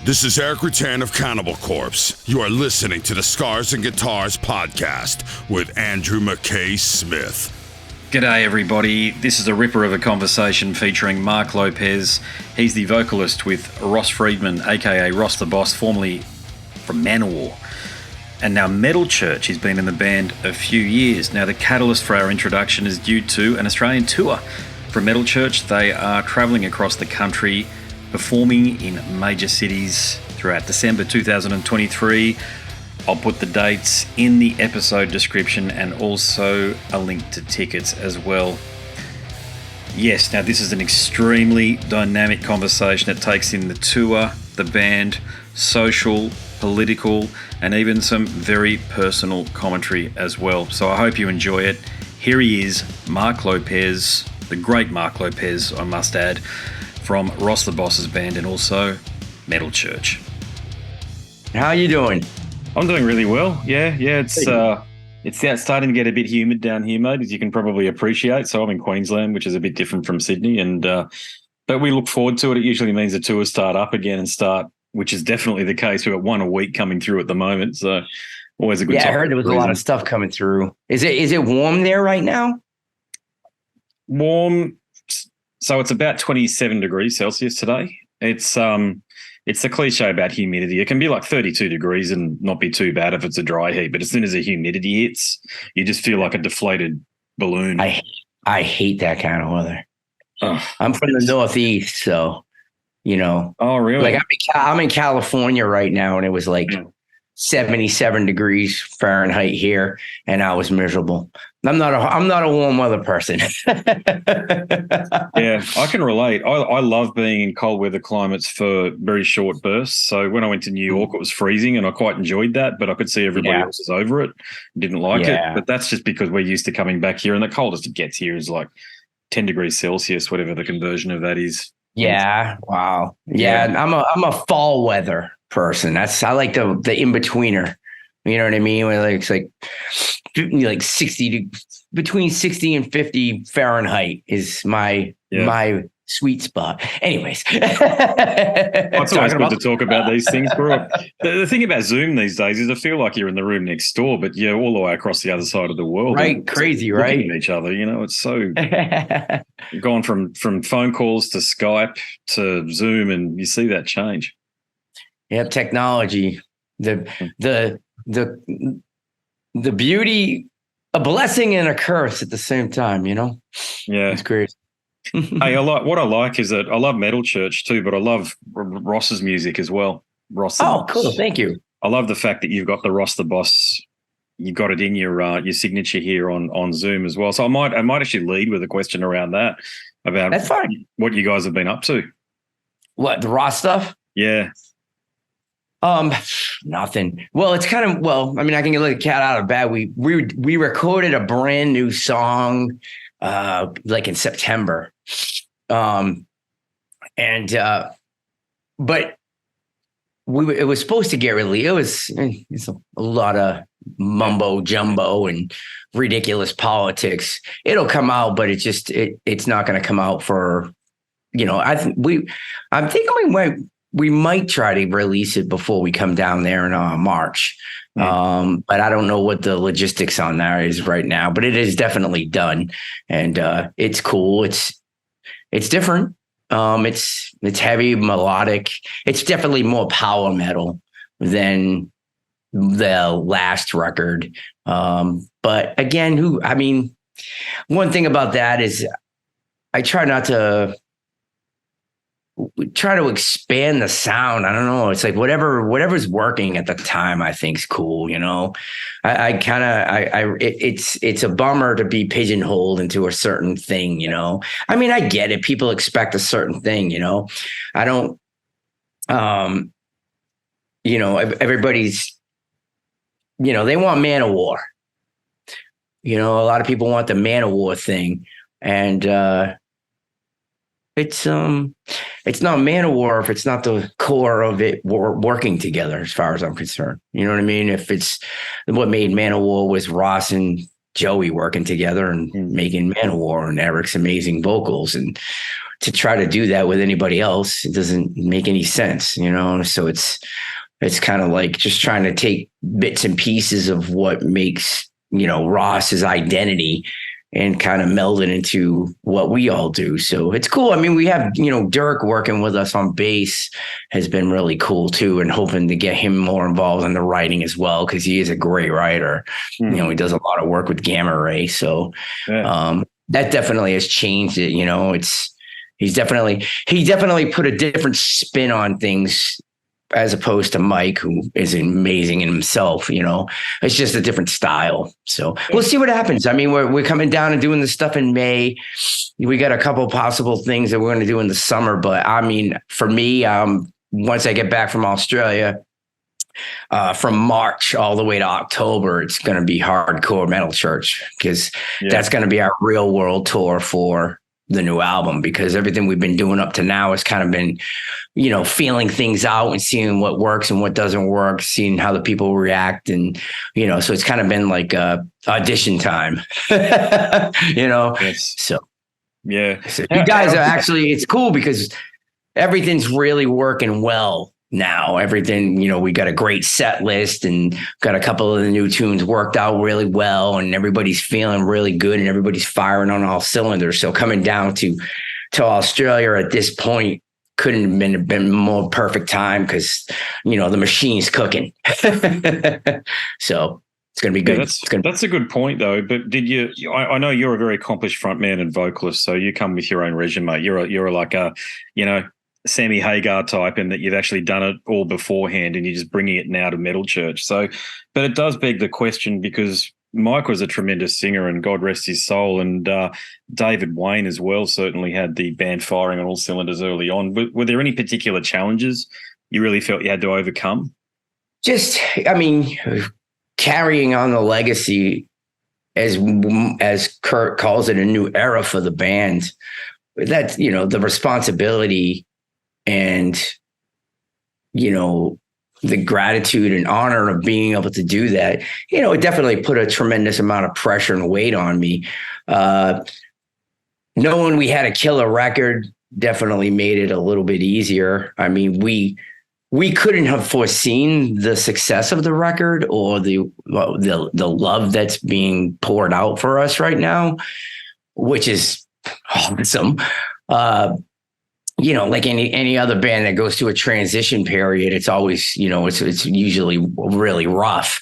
This is Eric Rutan of Cannibal Corpse. You are listening to the Scars and Guitars podcast with Andrew McKay Smith. G'day everybody, this is a ripper of a conversation featuring Marc Lopes. He's the vocalist with Ross Friedman, aka Ross the Boss, formerly from Manowar. And now Metal Church, he's been in the band a few years. Now the catalyst for our introduction is due to an Australian tour. For Metal Church, they are travelling across the country, performing in major cities throughout December 2023. I'll put the dates in the episode description and also a link to tickets as well. Yes, now this is an extremely dynamic conversation that takes in the tour, the band, social, political, and even some very personal commentary as well. So I hope you enjoy it. Here he is, Marc Lopes, the great Marc Lopes, I must add, from Ross the Boss's band and also Metal Church. How you doing? I'm doing really well. Yeah. It's starting to get a bit humid down here, mate, as you can probably appreciate. So I'm in Queensland, which is a bit different from Sydney, and but we look forward to it. It usually means the tours start up again and start, which is definitely the case. We've got one a week coming through at the moment, so always a good time. Yeah, I heard there was a lot of stuff coming through. Is it warm there right now? Warm. So it's about 27 degrees Celsius today. It's the cliche about humidity. It can be like 32 degrees and not be too bad if it's a dry heat, but as soon as the humidity hits, you just feel like a deflated balloon. I hate that kind of weather. Oh, I'm from the Northeast, so you know. Oh, really? Like I'm in California right now, and it was like 77 degrees Fahrenheit here, and I was miserable. I'm not a warm weather person. Yeah, I can relate. I love being in cold weather climates for very short bursts. So when I went to New York, it was freezing, and I quite enjoyed that. But I could see everybody else was over it, didn't like it. But that's just because we're used to coming back here, and the coldest it gets here is like 10 degrees Celsius, whatever the conversion of that is. Yeah. Wow. Yeah. I'm a fall weather person. I like the in-betweener. You know what I mean? Where it's like 60 between 60 and 50 Fahrenheit is my sweet spot. Anyways, it's always good to talk about these things. The thing about Zoom these days is I feel like you're in the room next door, but you're all the way across the other side of the world. Right, crazy, right? Looking at each other, you know, it's so gone from phone calls to Skype to Zoom, and you see that change. Yeah, technology, the beauty, a blessing and a curse at the same time, you know? Yeah. It's great. Hey, what I like is that I love Metal Church too, but I love Ross's music as well. Cool. Thank you. I love the fact that you've got the Ross the Boss. You got it in your signature here on Zoom as well. So I might actually lead with a question around that about That's fine. What you guys have been up to. What, the Ross stuff? Yeah. Nothing. Well, it's kind of, I mean, I can get the cat out of bed. We recorded a brand new song, like in September. But it was supposed to get released. It's a lot of mumbo jumbo and ridiculous politics. It'll come out, but it's not going to come out for, you know, I'm thinking we might try to release it before we come down there in March. But I don't know what the logistics on that is right now, but it is definitely done. And it's cool. It's different. It's heavy, melodic. It's definitely more power metal than the last record. But again, one thing about that is I try to expand the sound. I don't know. It's like whatever's working at the time, I think is cool. You know, it's a bummer to be pigeonholed into a certain thing, you know. I mean, I get it. People expect a certain thing, you know. I don't, you know, everybody's, you know, they want Manowar. You know, a lot of people want the Manowar thing. And, it's not Manowar if it's not the core of it working together, as far as I'm concerned. You know what I mean? If it's what made Manowar was Ross and Joey working together and making Manowar and Eric's amazing vocals and to try to do that with anybody else. It doesn't make any sense, you know? So it's kind of like just trying to take bits and pieces of what makes, you know, Ross's identity and kind of meld it into what we all do. So it's cool. I mean, we have, you know, Dirk working with us on bass has been really cool too, and hoping to get him more involved in the writing as well, because he is a great writer. You know, he does a lot of work with Gamma Ray. So that definitely has changed it. You know, he definitely put a different spin on things as opposed to Mike, who is amazing in himself. You know, it's just a different style. So we'll see what happens. I mean, we're coming down and doing this stuff in May. We got a couple possible things that we're going to do in the summer. But I mean, for me, once I get back from Australia, from March all the way to October, it's going to be hardcore metal church, because that's going to be our real world tour for the new album, because everything we've been doing up to now has kind of been, you know, feeling things out and seeing what works and what doesn't work, seeing how the people react. And, you know, so it's kind of been like audition time, you know? Yes. So you guys are actually, it's cool because everything's really working well now. Everything, you know, we got a great set list and got a couple of the new tunes worked out really well, and everybody's feeling really good and everybody's firing on all cylinders. So coming down to Australia at this point couldn't have been more perfect time, because, you know, the machine's cooking. So it's going to be good. That's a good point, though. But did you? I know you're a very accomplished frontman and vocalist, so you come with your own resume. You're like a, you know, Sammy Hagar type, and that you've actually done it all beforehand and you're just bringing it now to metal church. So, but it does beg the question, because Mike was a tremendous singer, and God rest his soul, and David Wayne as well certainly had the band firing on all cylinders early on. Were there any particular challenges you really felt you had to overcome? Just, I mean, carrying on the legacy, as Kurt calls it, a new era for the band. That's, you know, the responsibility and, you know, the gratitude and honor of being able to do that. You know, it definitely put a tremendous amount of pressure and weight on me. Knowing we had a killer record definitely made it a little bit easier. I mean, we couldn't have foreseen the success of the record or the love that's being poured out for us right now, which is awesome. You know, like any other band that goes through a transition period, it's always, you know, it's usually really rough,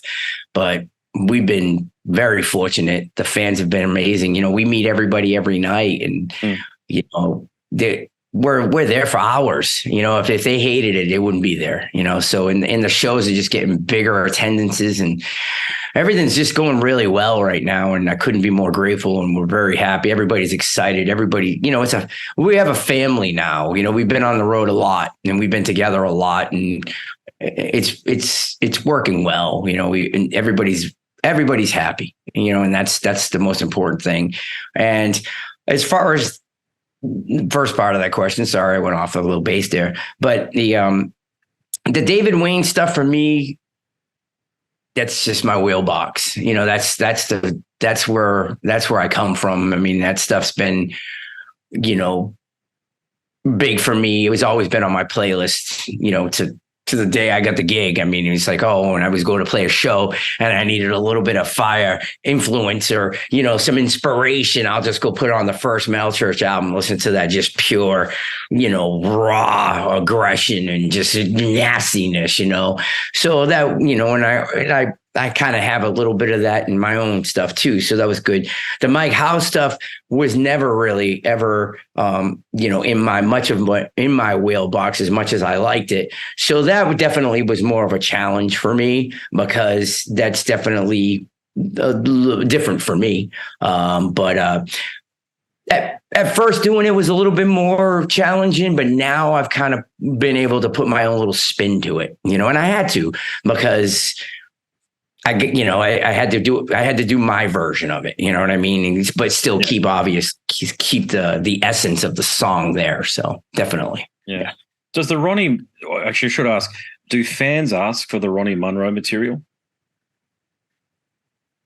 but we've been very fortunate. The fans have been amazing. You know, we meet everybody every night, and you know, we're there for hours. You know, if they hated it, they wouldn't be there. You know, so in the shows are just getting bigger attendances, and everything's just going really well right now. And I couldn't be more grateful, and we're very happy. Everybody's excited. Everybody, you know, we have a family now. You know, we've been on the road a lot, and we've been together a lot, and it's working well. You know, and everybody's happy. You know, and that's the most important thing. And as far as the first part of that question, sorry, I went off a little base there, but the David Wayne stuff for me, that's just my wheelbox. You know, that's where I come from. I mean, that stuff's been, you know, big for me. It was always been on my playlist, you know, to the day I got the gig. I mean, it's like, oh, when I was going to play a show and I needed a little bit of fire influence or, you know, some inspiration, I'll just go put it on the first Metal Church album, listen to that just pure, you know, raw aggression and just nastiness, you know. So that, you know, and I kind of have a little bit of that in my own stuff too. So that was good. The Mike House stuff was never really ever, you know, in my wheelbox as much as I liked it. So that definitely was more of a challenge for me, because that's definitely different for me. But at first doing it was a little bit more challenging, but now I've kind of been able to put my own little spin to it, you know, and I had to, because I had to do my version of it. You know what I mean? But still keep the essence of the song there. So definitely. Yeah. Does the Ronnie, actually I should ask, do fans ask for the Ronnie Munro material?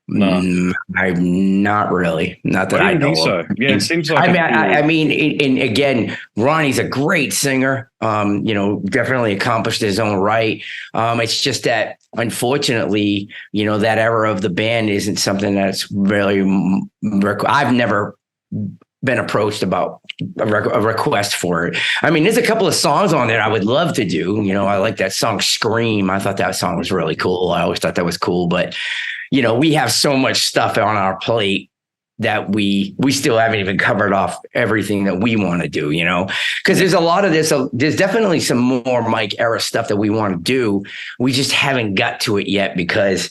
No, I'm not really. Not that I didn't think know so. of. Yeah, it seems like I mean, and again, Ronnie's a great singer. Definitely accomplished his own right. It's just that, unfortunately, that era of the band isn't something that's really. I've never been approached about a request for it. I mean, there's a couple of songs on there I would love to do. I like that song "Scream." I thought that song was really cool. I always thought that was cool, but we have so much stuff on our plate that we still haven't even covered off everything that we want to do, because there's a lot of this. There's definitely some more Mike era stuff that we want to do. We just haven't got to it yet because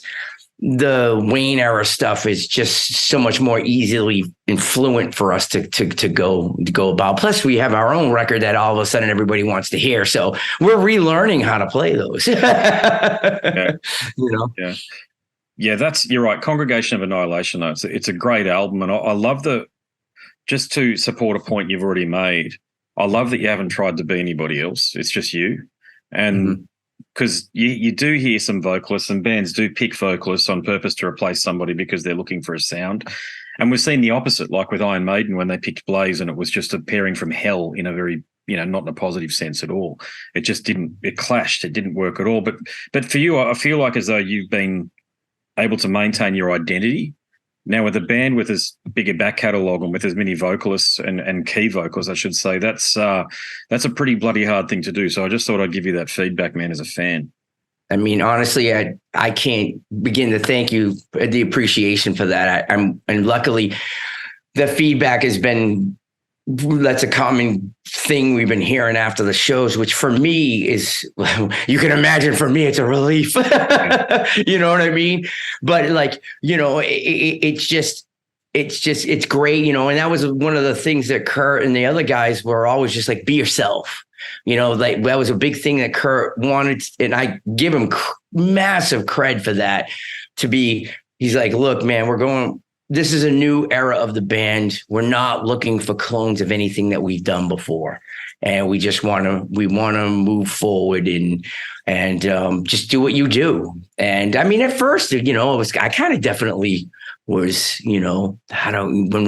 the Wayne era stuff is just so much more easily influent for us to go about. Plus, we have our own record that all of a sudden everybody wants to hear. So we're relearning how to play those. Yeah. Yeah, you're right. Congregation of Annihilation, though, it's a great album, and I love just to support a point you've already made, I love that you haven't tried to be anybody else. It's just you. And because you do hear some vocalists, and bands do pick vocalists on purpose to replace somebody because they're looking for a sound. And we've seen the opposite, like with Iron Maiden when they picked Blaze, and it was just a pairing from hell in a very, not in a positive sense at all. It just it clashed. It didn't work at all. But for you, I feel like as though you've been able to maintain your identity. Now with a band with as big a back catalogue and with as many vocalists and key vocals, I should say, that's a pretty bloody hard thing to do. So I just thought I'd give you that feedback, man, as a fan. I mean, honestly, I can't begin to thank you, the appreciation for that. And luckily the feedback has been, that's a common thing we've been hearing after the shows, which for me is, you can imagine, for me, it's a relief. You know what I mean? But it's great, and that was one of the things that Kurt and the other guys were always just like, be yourself. Like that was a big thing that Kurt wanted. And I give him massive cred for that he's like, look, man, this is a new era of the band. We're not looking for clones of anything that we've done before. And we just want to move forward and just do what you do. And I mean, at first, I kind of definitely was, when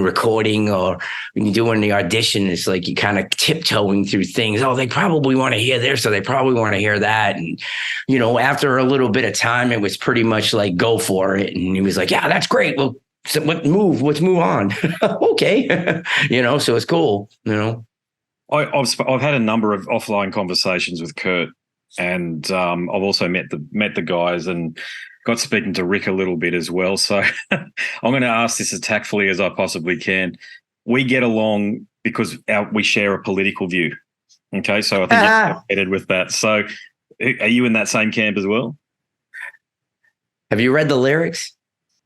recording or when you're doing the audition, it's like you kind of tiptoeing through things. Oh, they probably want to hear this, or they probably want to hear that. And, after a little bit of time, it was pretty much like, go for it. And he was like, yeah, that's great. Well, so let's move on. Okay. So it's cool. I've had a number of offline conversations with Kurt, and I've also met the guys and got speaking to Rick a little bit as well. So I'm going to ask this as tactfully as I possibly can. We get along because we share a political view. Okay. So I think you're headed with that. So are you in that same camp as well? Have you read the lyrics?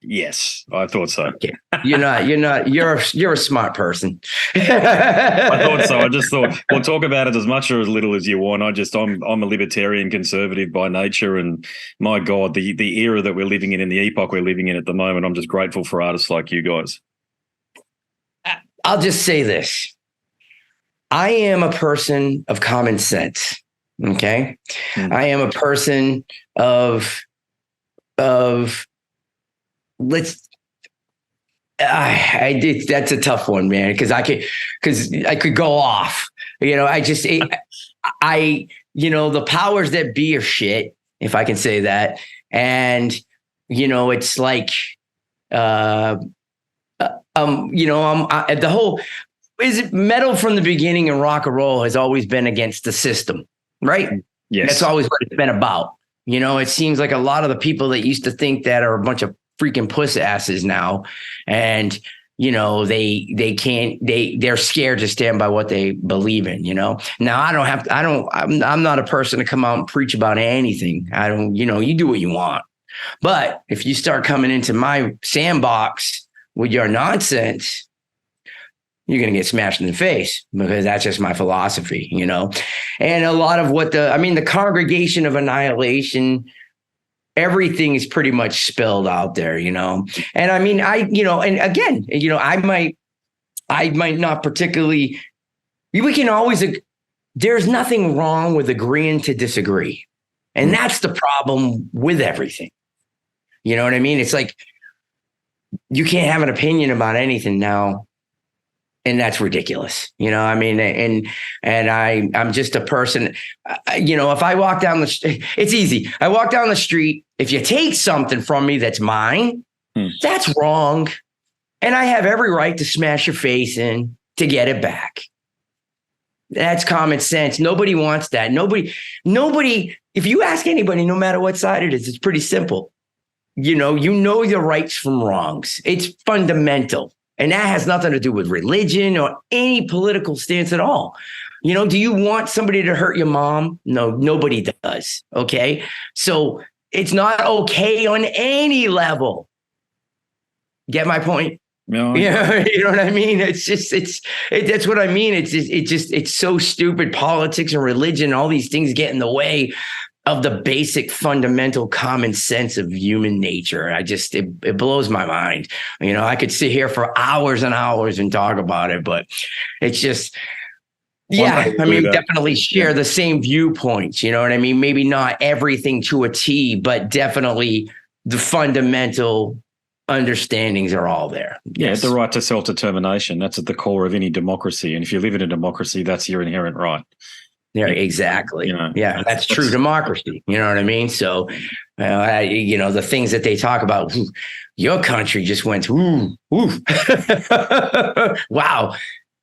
Yes, I thought so. Okay. You're a smart person. I thought so. I just thought, we'll talk about it as much or as little as you want. I'm a libertarian conservative by nature, and my God, the era that we're living in the epoch we're living in at the moment, I'm just grateful for artists like you guys. I'll just say this. I am a person of common sense. Okay. I am a person of that's a tough one, man. Because I could go off, the powers that be are shit, if I can say that. And, it's like, the whole, is it metal from the beginning, and rock and roll has always been against the system, right? Yes. That's always what it's been about. It seems like a lot of the people that used to think that are a bunch of freaking puss asses now. And, they're scared to stand by what they believe in, Now I'm not a person to come out and preach about anything. You do what you want. But if you start coming into my sandbox with your nonsense, you're going to get smashed in the face, because that's just my philosophy, And a lot of what the Congregation of Annihilation, everything is pretty much spelled out there, And I mean, and again, I might not particularly, we can always, there's nothing wrong with agreeing to disagree. And that's the problem with everything. You know what I mean? It's like, you can't have an opinion about anything now. And that's ridiculous. I mean, I'm just a person, if I walk down the street, it's easy. I walk down the street. If you take something from me that's mine, that's wrong. And I have every right to smash your face in to get it back. That's common sense. Nobody wants that. Nobody, if you ask anybody, no matter what side it is, it's pretty simple. You know your rights from wrongs. It's fundamental. And that has nothing to do with religion or any political stance at all. Do you want somebody to hurt your mom? No, nobody does. Okay. So it's not okay on any level. Get my point? No. Yeah. You know what I mean? That's what I mean. It's so stupid. Politics and religion, all these things get in the way of the basic fundamental common sense of human nature. It blows my mind. I could sit here for hours and hours and talk about it, but it's just, definitely share the same viewpoints. You know what I mean? Maybe not everything to a T, but definitely the fundamental understandings are all there. Yeah, the right to self-determination. That's at the core of any democracy. And if you live in a democracy, that's your inherent right. Yeah, exactly. Yeah, that's true democracy. You know what I mean? So, the things that they talk about, your country just went, ooh. Wow.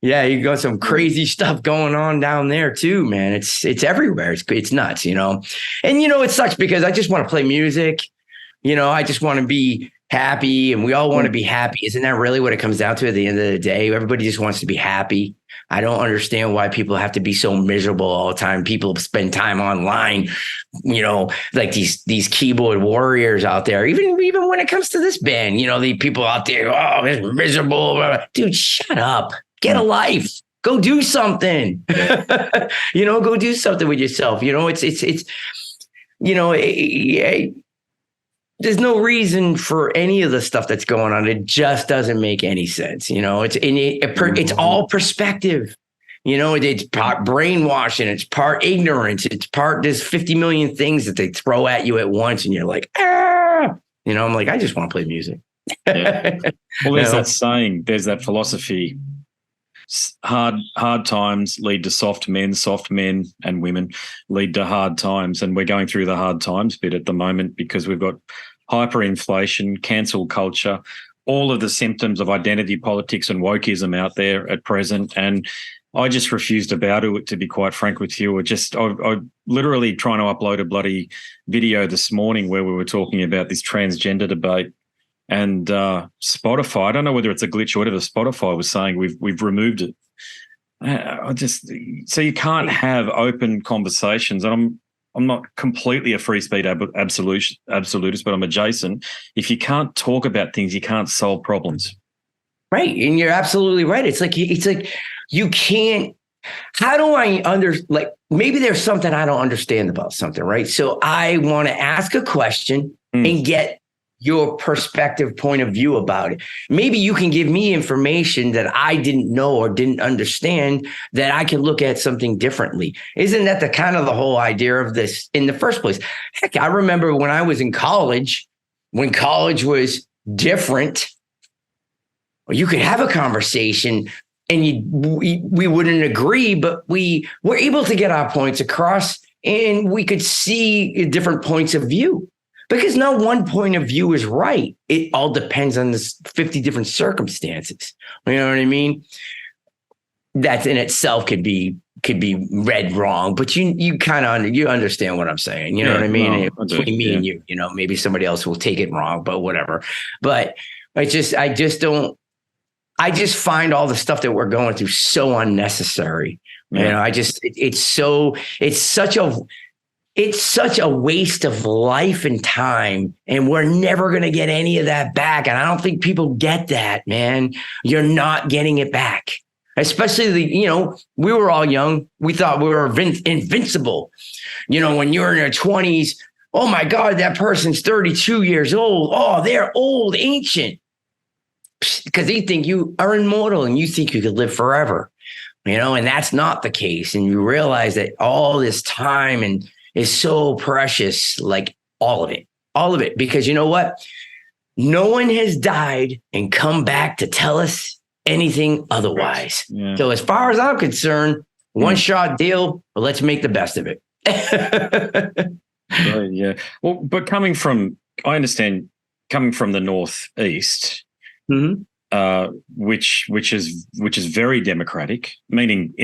Yeah, you got some crazy stuff going on down there too, man. It's everywhere. It's nuts, And it sucks because I just want to play music. I just want to be happy, and we all want to be happy. Isn't that really what it comes down to at the end of the day? Everybody just wants to be happy. I don't understand why people have to be so miserable all the time. People spend time online, like these keyboard warriors out there. Even when it comes to this band, the people out there, oh, it's miserable. Dude, shut up. Get a life. Go do something. Go do something with yourself. There's no reason for any of the stuff that's going on. It just doesn't make any sense. It's all perspective. It's part brainwashing. It's part ignorance. It's part, there's 50 million things that they throw at you at once. And you're like, I'm like, I just want to play music. Yeah. Well, there's that saying, there's that philosophy. Hard times lead to soft men and women lead to hard times. And we're going through the hard times bit at the moment because we've got hyperinflation, cancel culture, all of the symptoms of identity politics and wokeism out there at present. And I just refuse to bow to it, to be quite frank with you. I'm literally trying to upload a bloody video this morning where we were talking about this transgender debate. And Spotify, I don't know whether it's a glitch or whatever, Spotify was saying we've removed it. So you can't have open conversations. And I'm not completely a free speech absolutist, but I'm adjacent. If you can't talk about things, you can't solve problems. Right, and you're absolutely right. It's like you can't. How do I maybe there's something I don't understand about something, right? So I want to ask a question and get your perspective, point of view about it. Maybe you can give me information that I didn't know or didn't understand that I can look at something differently. Isn't that the kind of the whole idea of this in the first place? Heck, I remember when I was in college, when college was different, you could have a conversation and we wouldn't agree, but we were able to get our points across and we could see different points of view. Because no one point of view is right. It all depends on the 50 different circumstances. You know what I mean? That in itself could be read wrong, but you kind of you understand what I'm saying. You know what I mean? Between me and you, maybe somebody else will take it wrong, but whatever. But I just find all the stuff that we're going through so unnecessary. Yeah. It's such a waste of life and time, and we're never going to get any of that back. And I don't think people get that, man. You're not getting it back, especially we were all young. We thought we were invincible. When you're in your 20s, oh my God, that person's 32 years old. Oh, they're old, ancient, because they think you are immortal and you think you could live forever, and that's not the case. And you realize that all this time is so precious, like all of it, because you know what? no one has died and come back to tell us anything otherwise. Yeah. So as far as I'm concerned, one shot deal, but let's make the best of it. Right, yeah. Well, but I understand coming from the Northeast, which is very democratic, meaning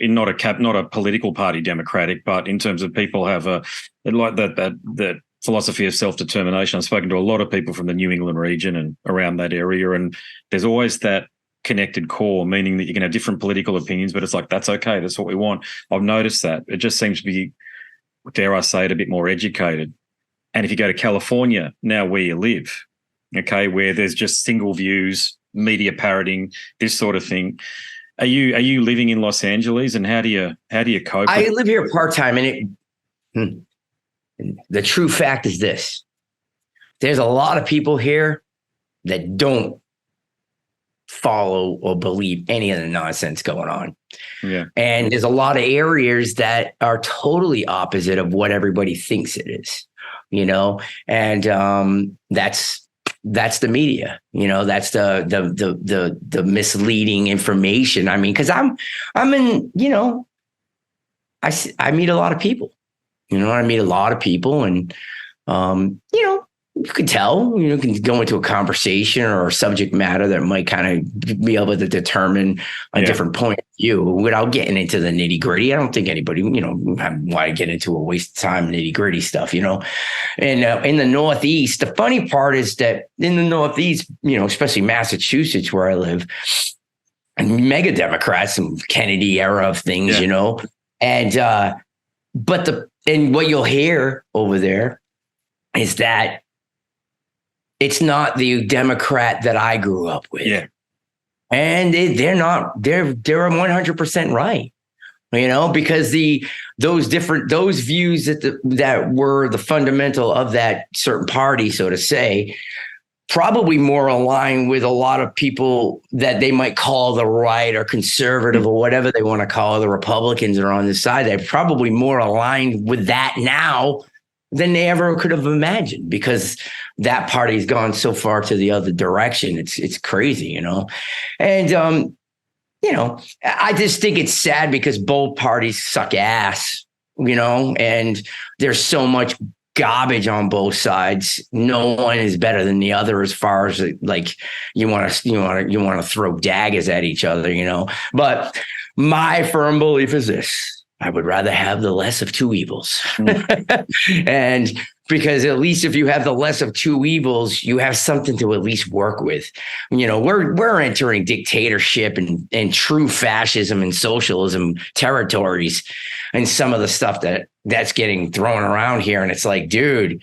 not a political party democratic, but in terms of people have that philosophy of self-determination. I've spoken to a lot of people from the New England region and around that area, and there's always that connected core, meaning that you can have different political opinions, but it's like, that's okay, that's what we want. I've noticed that. It just seems to be, dare I say it, a bit more educated. And if you go to California, now where you live, okay, where there's just single views, media parroting, this sort of thing. Are you living in Los Angeles, and how do you cope? I live here part-time, and the true fact is this: there's a lot of people here that don't follow or believe any of the nonsense going on. Yeah. And there's a lot of areas that are totally opposite of what everybody thinks it is, and that's the media, that's the misleading information. I mean, because I'm in, I meet a lot of people, I meet a lot of people, and you can tell, you can go into a conversation or a subject matter that might kind of be able to determine a different point of view without getting into the nitty gritty. I don't think anybody, why get into a waste of time, nitty gritty stuff, And in the Northeast, the funny part is that in the Northeast, especially Massachusetts, where I live, mega Democrats, some Kennedy era of things, and what you'll hear over there is that it's not the Democrat that I grew up with. Yeah. And they're 100% right. Because those views that were the fundamental of that certain party, so to say, probably more aligned with a lot of people that they might call the right or conservative or whatever they want to call it. The Republicans are on this side. They're probably more aligned with that now than they ever could have imagined, because that party's gone so far to the other direction. It's crazy, And I just think it's sad because both parties suck ass, and there's so much garbage on both sides. No one is better than the other as far as like you want to throw daggers at each other, But my firm belief is this: I would rather have the less of two evils. And because at least if you have the less of two evils, you have something to at least work with. We're entering dictatorship and true fascism and socialism territories, and some of the stuff that's getting thrown around here. And it's like, dude,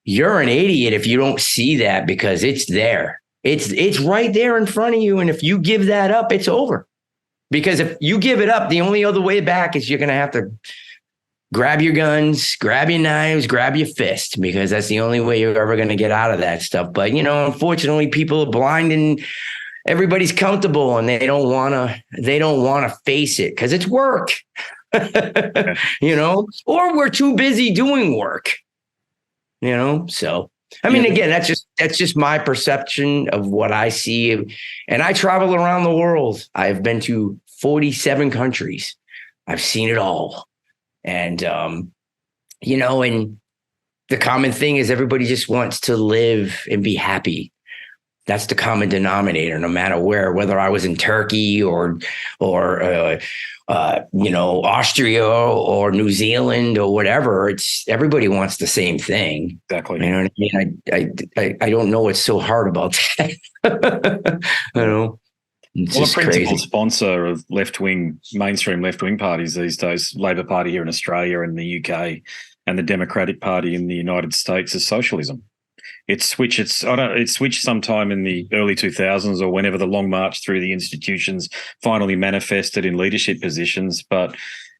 you're an idiot if you don't see that, because it's there. It's right there in front of you. And if you give that up, it's over. Because if you give it up, the only other way back is you're going to have to grab your guns, grab your knives, grab your fist, because that's the only way you're ever going to get out of that stuff. But, unfortunately, people are blind and everybody's comfortable, and they don't want to face it because it's work, or we're too busy doing work, so. I mean, again, that's just my perception of what I see. And I travel around the world. I've been to 47 countries. I've seen it all. And, and the common thing is everybody just wants to live and be happy. That's the common denominator, no matter whether I was in Turkey or Austria or New Zealand or whatever. It's everybody wants the same thing. Exactly. You know what I mean? I don't know what's so hard about that. It's a principal crazy. Sponsor of mainstream left-wing parties these days, Labor Party here in Australia and the UK, and the Democratic Party in the United States, is socialism. It switched sometime in the early 2000s or whenever the long march through the institutions finally manifested in leadership positions. But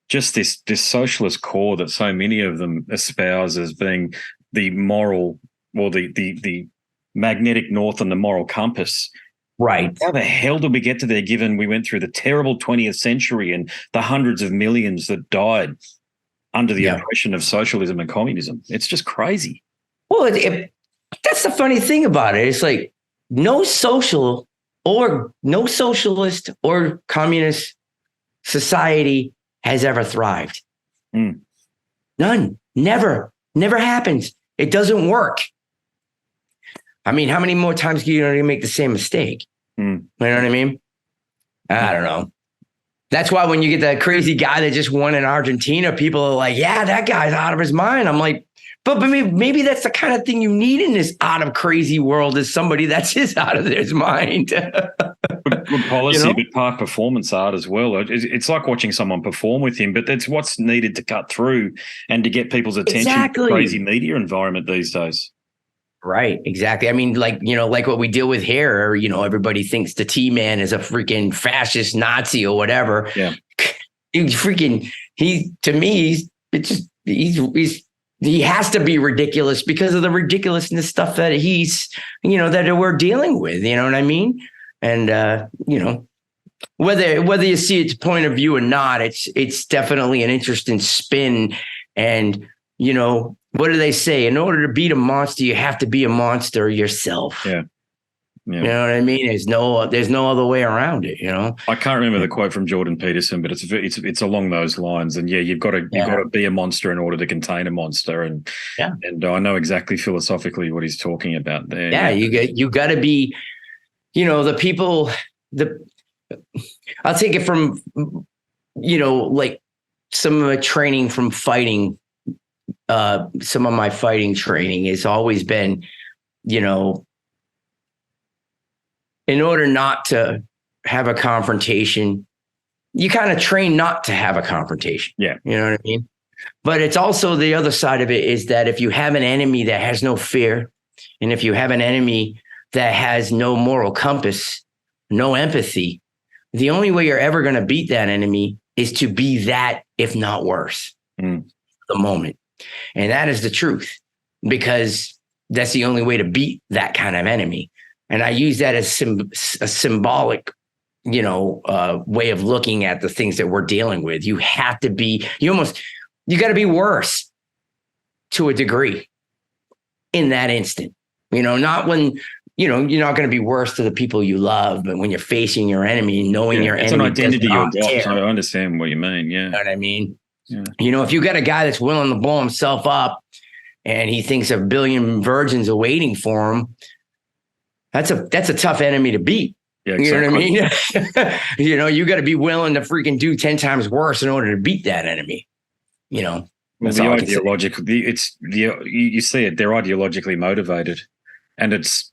just this socialist core that so many of them espouse as being the moral, or the magnetic north and the moral compass. Right. How the hell did we get to there, given we went through the terrible 20th century and the hundreds of millions that died under the oppression of socialism and communism? It's just crazy. Well, That's the funny thing about it. It's like no socialist or communist society has ever thrived. Mm. None. Never happens. It doesn't work. I mean, how many more times do you make the same mistake? Mm. You know what I mean? I don't know. That's why when you get that crazy guy that just won in Argentina, people are like, yeah, that guy's out of his mind. I'm like, but maybe that's the kind of thing you need in this out of crazy world, is somebody that's just out of his mind. Good policy, but part performance art as well. It's like watching someone perform with him, but that's what's needed to cut through and to get people's attention. Exactly. To the crazy media environment these days. Right, exactly. I mean, like what we deal with here, everybody thinks the T-Man is a freaking fascist Nazi or whatever. Yeah. He has to be ridiculous because of the ridiculousness stuff that that we're dealing with. You know what I mean? And, whether you see its point of view or not, it's definitely an interesting spin. And, what do they say? In order to beat a monster, you have to be a monster yourself. Yeah. You know what I mean? There's no other way around it. I can't remember the quote from Jordan Peterson, but it's along those lines. And you've got to be a monster in order to contain a monster. And I know exactly philosophically what he's talking about there. Yeah, you got to be, the people. I'll take it from, like some of my training from fighting. Some of my fighting training has always been, in order not to have a confrontation, you kind of train not to have a confrontation. Yeah. You know what I mean? But it's also the other side of it is that if you have an enemy that has no fear, and if you have an enemy that has no moral compass, no empathy, the only way you're ever going to beat that enemy is to be that, if not worse, the moment. And that is the truth, because that's the only way to beat that kind of enemy. And I use that as a symbolic, way of looking at the things that we're dealing with. You have to be, you got to be worse to a degree in that instant, not when, you're not going to be worse to the people you love, but when you're facing your enemy, knowing your it's enemy. It's an identity you're care. I understand what you mean. Yeah. You know what I mean? Yeah. If you got a guy that's willing to blow himself up and he thinks a billion virgins are waiting for him, that's a tough enemy to beat. Yeah, exactly. You know what I mean? You got to be willing to freaking do 10 times worse in order to beat that enemy. Well, you see it. They're ideologically motivated, and there's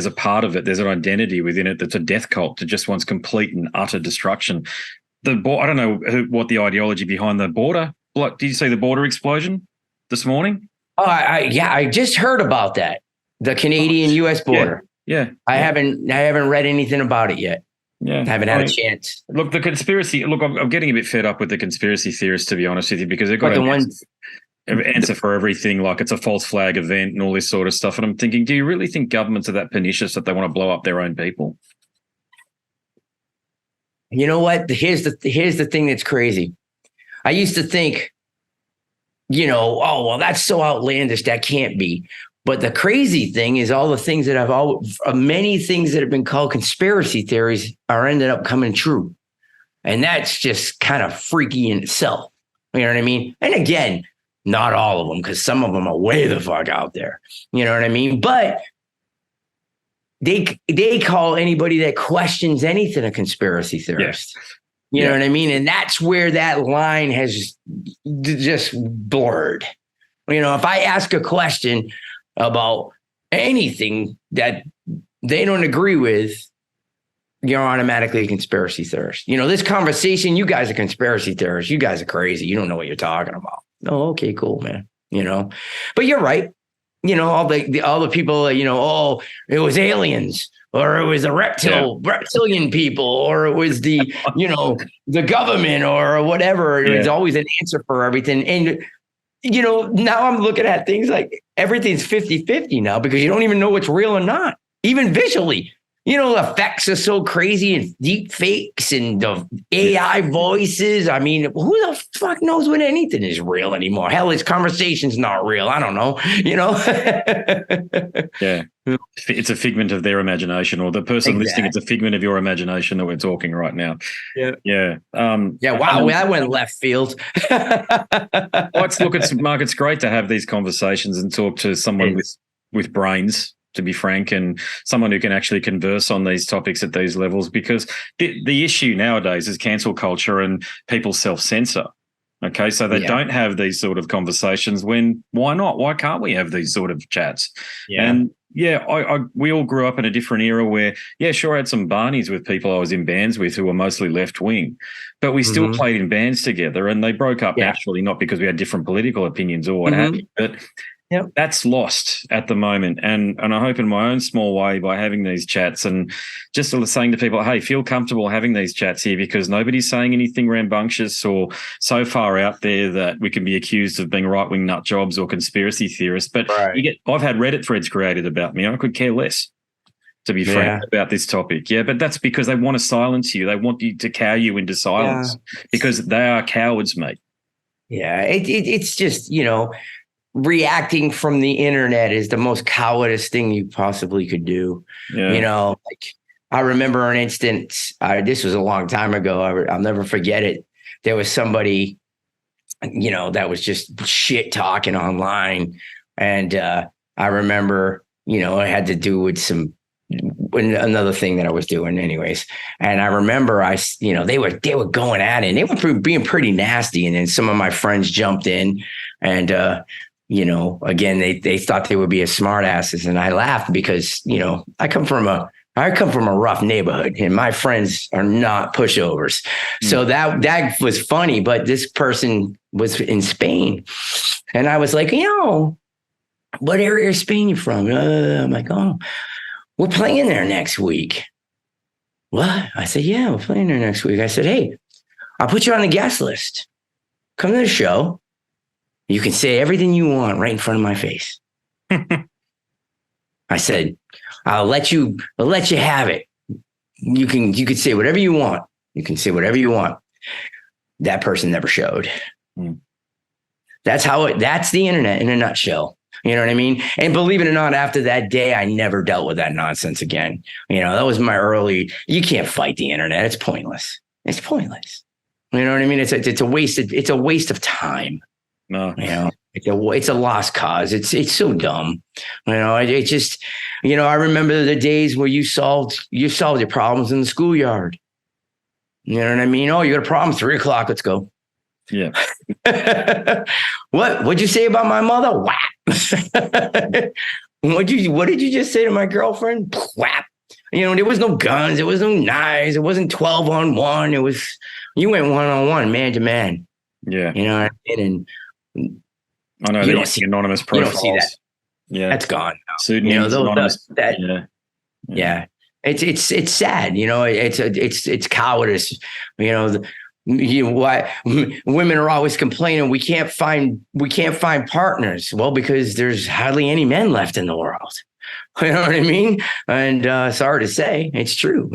a part of it. There's an identity within it that's a death cult that just wants complete and utter destruction. I don't know what the ideology behind the border. Did you see the border explosion this morning? Oh, I just heard about that. The Canadian-U.S. border. Yeah. I haven't read anything about it yet. Yeah. I haven't had a chance. Look, the conspiracy. Look, I'm getting a bit fed up with the conspiracy theorists, to be honest with you, because they've got an answer for everything. Like it's a false flag event and all this sort of stuff. And I'm thinking, do you really think governments are that pernicious that they want to blow up their own people? You know what? Here's the thing that's crazy. I used to think, oh, well, that's so outlandish. That can't be. But the crazy thing is all the things that many things that have been called conspiracy theories are ended up coming true. And that's just kind of freaky in itself. You know what I mean? And again, not all of them, because some of them are way the fuck out there. You know what I mean? But they call anybody that questions anything a conspiracy theorist. Yeah. You know what I mean? And that's where that line has just blurred. If I ask a question about anything that they don't agree with, you're automatically a conspiracy theorist. This conversation, you guys are conspiracy theorists. You guys are crazy. You don't know what you're talking about. Oh, okay, cool, man. But you're right. All the people, it was aliens, or it was the reptilian people, or it was the, the government or whatever. There's always an answer for everything. And, now I'm looking at things like everything's 50-50 now, because you don't even know what's real or not, even visually. effects are so crazy and deep fakes and the AI voices. I mean, who the fuck knows when anything is real anymore? Hell, this conversation's not real. I don't know, Yeah. It's a figment of their imagination, or the person listening, it's a figment of your imagination that we're talking right now. Yeah. Yeah. Wow. That went left field. Mark, it's great to have these conversations and talk to someone with brains, to be frank, and someone who can actually converse on these topics at these levels, because the issue nowadays is cancel culture and people self-censor. Okay, so they don't have these sort of conversations. Why not? Why can't we have these sort of chats? Yeah. And we all grew up in a different era where, sure, I had some barneys with people I was in bands with who were mostly left-wing, but we still played in bands together, and they broke up naturally, not because we had different political opinions or what have you, but that's lost at the moment. And I hope in my own small way, by having these chats and just sort of saying to people, hey, feel comfortable having these chats here, because nobody's saying anything rambunctious or so far out there that we can be accused of being right-wing nut jobs or conspiracy theorists. But I've had Reddit threads created about me. I could care less, to be frank, about this topic. Yeah, but that's because they want to silence you. They want you to cow you into silence because they are cowards, mate. Yeah, it's just, reacting from the internet is the most cowardice thing you possibly could do. Yeah. I remember an instance, this was a long time ago. I'll never forget it. There was somebody, that was just shit talking online. And I remember, it had to do with another thing that I was doing anyways. And I remember they were going at it, and they were being pretty nasty. And then some of my friends jumped in and, again, they thought they would be as smart asses. And I laughed because, I come from a rough neighborhood, and my friends are not pushovers. So that was funny. But this person was in Spain, and I was like, what area of Spain you from? I'm like, oh, we're playing there next week. What? I said, yeah, we're playing there next week. I said, hey, I'll put you on the guest list. Come to the show. You can say everything you want right in front of my face. I said, I'll let you have it. You could say whatever you want. You can say whatever you want. That person never showed. That's the internet in a nutshell. You know what I mean? And believe it or not, after that day, I never dealt with that nonsense again. That was you can't fight the internet. It's pointless. It's pointless. You know what I mean? It's a waste of time. No, it's a lost cause. It's so dumb. It just, I remember the days where you solved your problems in the schoolyard. You know what I mean? Oh, you got a problem? 3:00. Let's go. Yeah. What'd you say about my mother? Whap. What did you just say to my girlfriend? Whap. There was no guns. There was no knives. It wasn't 12-on-1. It was, you went 1-on-1, man to man. Yeah. You know what I mean? And I know, you don't see anonymous profiles. You don't see that. Yeah. That's gone now. Pseudonyms, anonymous. Yeah. It's sad. It's cowardice. Why women are always complaining we can't find partners. Well, because there's hardly any men left in the world. You know what I mean? And sorry to say, it's true.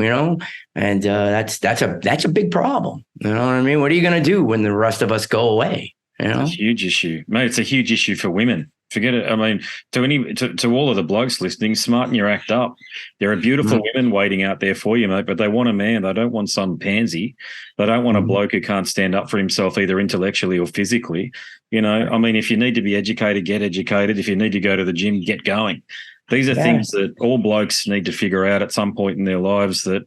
And that's a big problem. You know what I mean? What are you going to do when the rest of us go away? It's a huge issue, mate. It's a huge issue for women. Forget it. I mean, to all of the blokes listening, smarten your act up. There are beautiful women waiting out there for you, mate, but they want a man. They don't want some pansy. They don't want a bloke who can't stand up for himself either intellectually or physically. I mean, if you need to be educated, get educated. If you need to go to the gym, get going. These are things that all blokes need to figure out at some point in their lives, that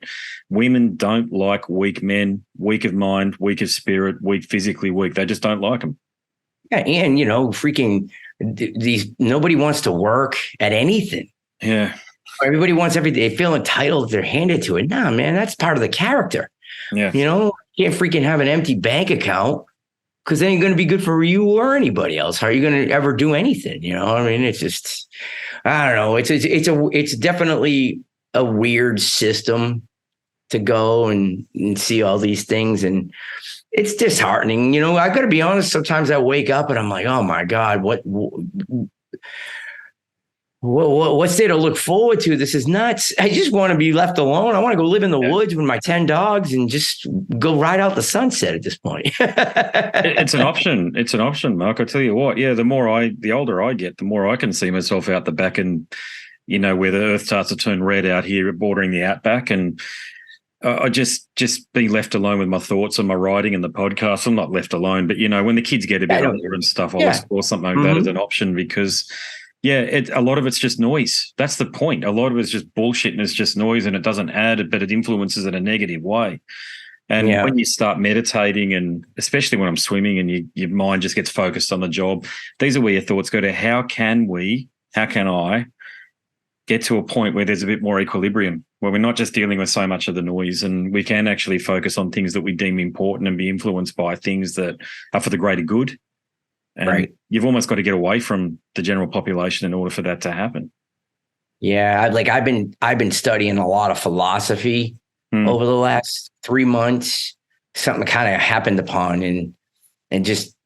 women don't like weak men, weak of mind, weak of spirit, physically weak. They just don't like them. Yeah, and, freaking nobody wants to work at anything. Yeah. Everybody wants everything. They feel entitled. They're handed to it. Nah, man, that's part of the character. Yeah. You can't freaking have an empty bank account, because it ain't going to be good for you or anybody else. How are you going to ever do anything? I mean, it's just, I don't know. It's definitely a weird system to go and see all these things. And it's disheartening. I got to be honest. Sometimes I wake up and I'm like, oh my God, what what's there to look forward to? This is nuts. I just want to be left alone. I want to go live in the woods with my 10 dogs and just go ride out the sunset at this point. It's an option. It's an option, Mark. I tell you what, yeah, the older I get, the more I can see myself out the back and, where the earth starts to turn red out here bordering the outback. And I just be left alone with my thoughts and my writing and the podcast. I'm not left alone, but, when the kids get a bit older and stuff, I'll explore something like that as an option because – a lot of it's just noise. That's the point. A lot of it's just bullshit and it's just noise and it doesn't add, but it influences in a negative way. And when you start meditating and especially when I'm swimming and your mind just gets focused on the job, these are where your thoughts go to how can I get to a point where there's a bit more equilibrium, where we're not just dealing with so much of the noise and we can actually focus on things that we deem important and be influenced by things that are for the greater good. And you've almost got to get away from the general population in order for that to happen. Yeah, I've been studying a lot of philosophy over the last 3 months. Something kind of happened upon and just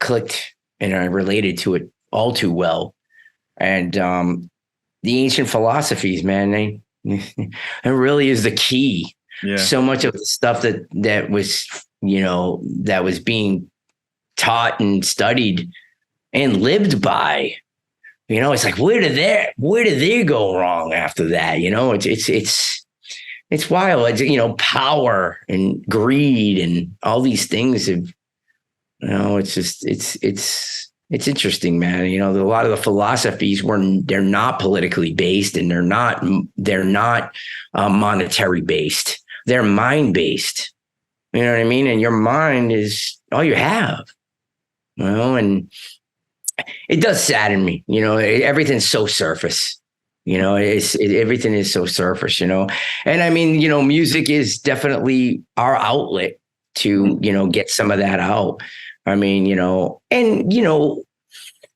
clicked, and I related to it all too well. And the ancient philosophies, man, it really is the key. Yeah. So much of the stuff that was being taught and studied and lived by, it's like, where did they go wrong after that? It's wild. It's, power and greed and all these things have, it's just, it's interesting, man. A lot of the philosophies they're not politically based and they're not monetary based. They're mind based. You know what I mean? And your mind is all you have. And it does sadden me, everything's so surface, everything is so surface, and I mean, music is definitely our outlet to, get some of that out. I mean,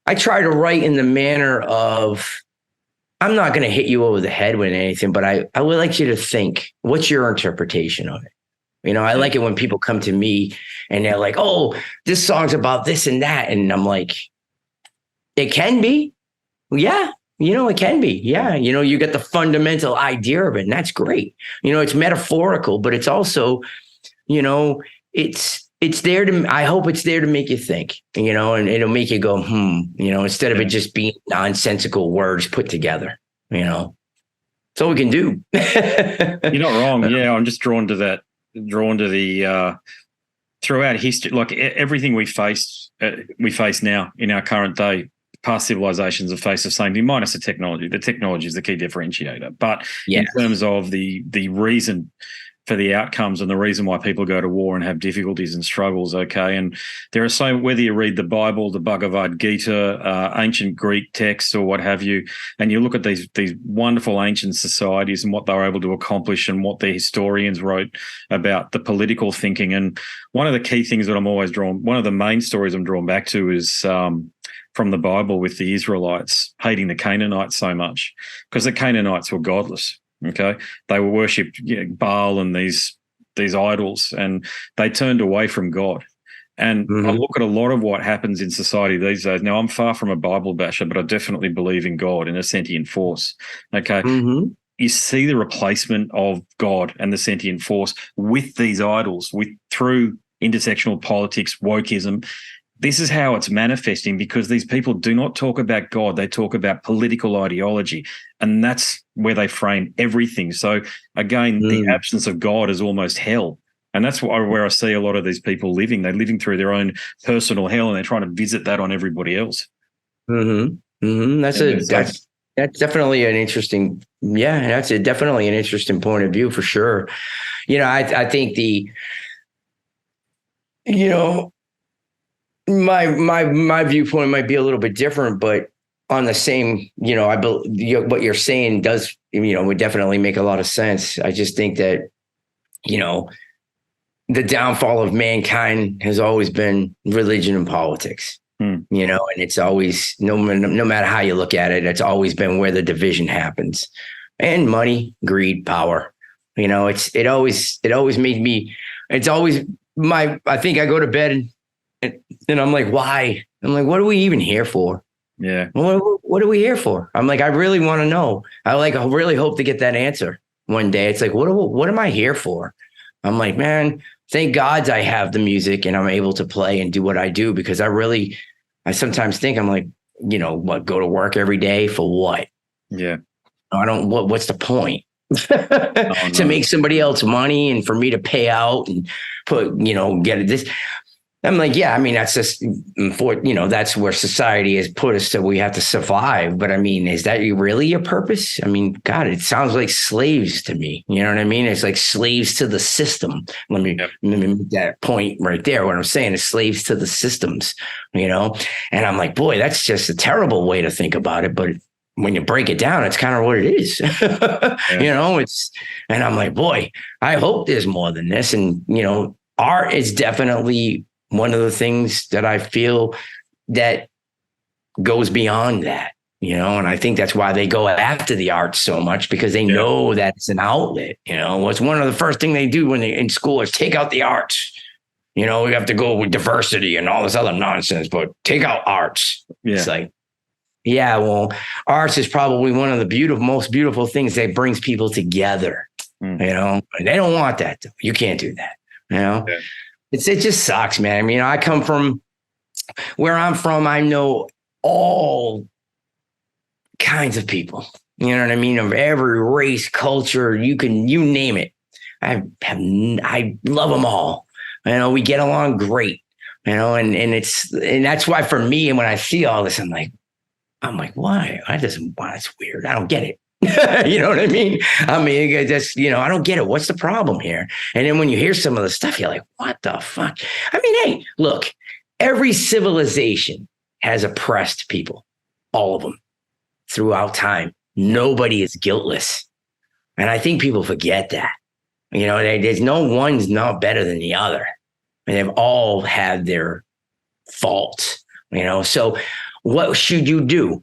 I try to write in the manner of, I'm not going to hit you over the head with anything, but I would like you to think, what's your interpretation of it? I like it when people come to me and they're like, oh, this song's about this and that. And I'm like, it can be. Yeah. It can be. Yeah. You get the fundamental idea of it and that's great. It's metaphorical, but it's also, it's there to, I hope it's there to make you think, and it'll make you go, instead of it just being nonsensical words put together, That's all we can do. You're not wrong. Yeah. I'm just drawn to the throughout history, like everything we face now in our current day. Past civilizations have faced the same thing, minus the technology. The technology is the key differentiator. But in terms of the reason for the outcomes and the reason why people go to war and have difficulties and struggles, okay? And there are whether you read the Bible, the Bhagavad Gita, ancient Greek texts or what have you, and you look at these wonderful ancient societies and what they were able to accomplish and what the historians wrote about the political thinking. And one of the key things that one of the main stories I'm drawn back to is from the Bible with the Israelites hating the Canaanites so much because the Canaanites were godless. Okay, they were worshipped Baal and these idols, and they turned away from God. And I look at a lot of what happens in society these days. Now, I'm far from a Bible basher, but I definitely believe in God and a sentient force. Okay, you see the replacement of God and the sentient force with these idols, through intersectional politics, wokeism. This is how it's manifesting because these people do not talk about God. They talk about political ideology, and that's where they frame everything. So, again, the absence of God is almost hell. And that's where I see a lot of these people living. They're living through their own personal hell and they're trying to visit that on everybody else. That's definitely an interesting, definitely an interesting point of view for sure. I think my viewpoint might be a little bit different, but on the same, I believe what you're saying does, would definitely make a lot of sense. I just think that, the downfall of mankind has always been religion and politics, and it's always, no matter how you look at it, it's always been where the division happens, and money, greed, power. It always made me, it's always I think I go to bed and I'm like, why? I'm like, what are we even here for? Yeah. What are we here for? I'm like, I really want to know. I really hope to get that answer one day. It's like, what am I here for? I'm like, man, thank God I have the music and I'm able to play and do what I do, because I sometimes think I'm like, go to work every day for what? Yeah. What's the point? Oh, To no. make somebody else money and for me to pay out and get this. I'm like, yeah, I mean, that's just that's where society has put us, so we have to survive. But I mean, is that really your purpose? I mean, God, it sounds like slaves to me. You know what I mean? It's like slaves to the system. Let me make that point right there. What I'm saying is slaves to the systems, and I'm like, boy, that's just a terrible way to think about it. But when you break it down, it's kind of what it is, and I'm like, boy, I hope there's more than this. And, art is definitely one of the things that I feel that goes beyond that, and I think that's why they go after the arts so much, because they know that it's an outlet. What's one of the first thing they do when they're in school is take out the arts. We have to go with diversity and all this other nonsense, but take out arts. Yeah. It's like, yeah, well, arts is probably one of the most beautiful things that brings people together, and they don't want that. You can't do that. Yeah. It just sucks, man. I mean, I come from where I'm from. I know all kinds of people, you know what I mean? Of every race, culture, you name it. I love them all. We get along great, and that's why for me, and when I see all this, I'm like, why? It's weird. I don't get it. You know what I mean? I mean, that's, I don't get it. What's the problem here? And then when you hear some of the stuff, you're like, what the fuck? I mean, hey, look, every civilization has oppressed people, all of them throughout time. Nobody is guiltless. And I think people forget that, there's no one's not better than the other. And they've all had their faults, so what should you do?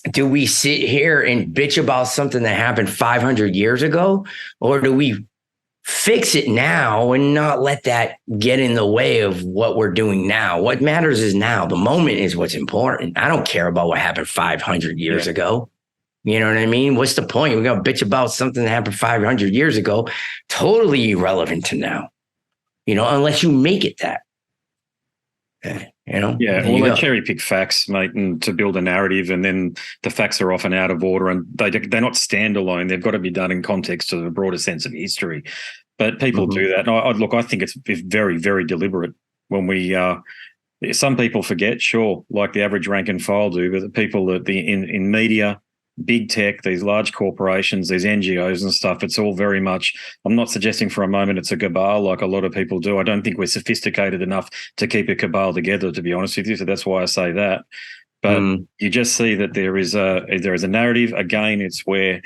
Do we sit here and bitch about something that happened 500 years ago? Or do we fix it now and not let that get in the way of what we're doing now? What matters is now. The moment is what's important. I don't care about what happened 500 years ago. You know what I mean? What's the point? We're going to bitch about something that happened 500 years ago. Totally irrelevant to now, unless you make it that. Well, they cherry pick facts, mate, and to build a narrative, and then the facts are often out of order, and they're not standalone. They've got to be done in context of a broader sense of history. But people do that. And I think it's very, very deliberate when we. Some people forget, sure, like the average rank and file do, but the people that in media, big tech, these large corporations, these NGOs and stuff, it's all very much, I'm not suggesting for a moment it's a cabal like a lot of people do. I don't think we're sophisticated enough to keep a cabal together, to be honest with you. So that's why I say that. But you just see that there is a narrative. Again, it's where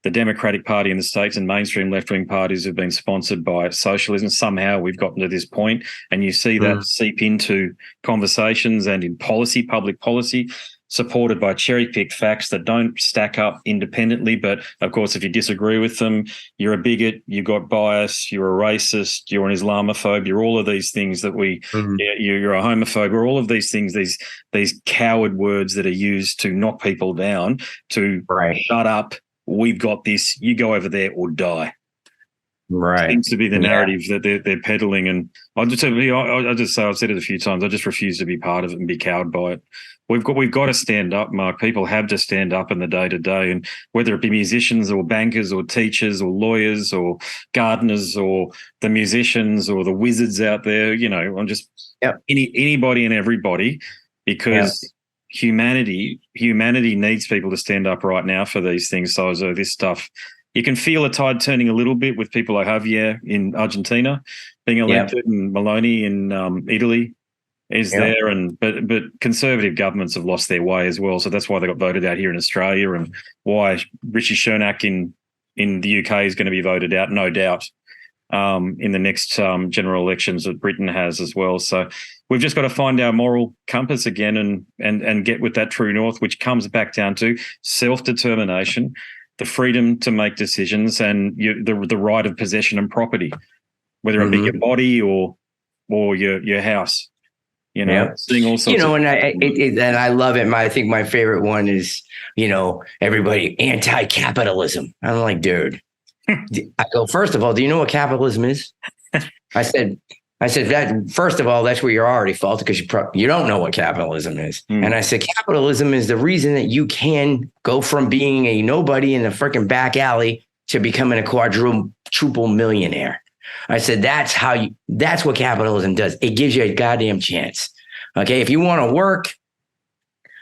the Democratic Party in the States and mainstream left-wing parties have been sponsored by socialism. Somehow we've gotten to this point, and you see that seep into conversations and in policy, public policy, supported by cherry-picked facts that don't stack up independently. But, of course, if you disagree with them, you're a bigot, you've got bias, you're a racist, you're an Islamophobe, you're all of these things that you're a homophobe, or all of these things, these coward words that are used to knock people down, to shut up, we've got this, you go over there or die. Right. Seems to be the narrative that they're peddling. And I'll just say, I've said it a few times, I just refuse to be part of it and be cowed by it. We've got to stand up, Mark. People have to stand up in the day-to-day, and whether it be musicians or bankers or teachers or lawyers or gardeners or the musicians or the wizards out there, I'm just anybody and everybody, because humanity needs people to stand up right now for these things. So this stuff, you can feel a tide turning a little bit with people like Javier in Argentina being elected, and Meloni in Italy is there, but conservative governments have lost their way as well. So that's why they got voted out here in Australia, and why Rishi Sunak in the UK is going to be voted out, no doubt, in the next general elections that Britain has as well. So we've just got to find our moral compass again and get with that true north, which comes back down to self-determination, the freedom to make decisions, and the right of possession and property, whether it be your body or your house. seeing all sorts and I love it. I think my favorite one is, everybody anti-capitalism. I'm like, dude, I go, first of all, do you know what capitalism is? I said that, first of all, that's where you're already faulted because you don't know what capitalism is. And I said, capitalism is the reason that you can go from being a nobody in the freaking back alley to becoming a quadruple millionaire. I said, that's what capitalism does. It gives you a goddamn chance. Okay. If you want to work,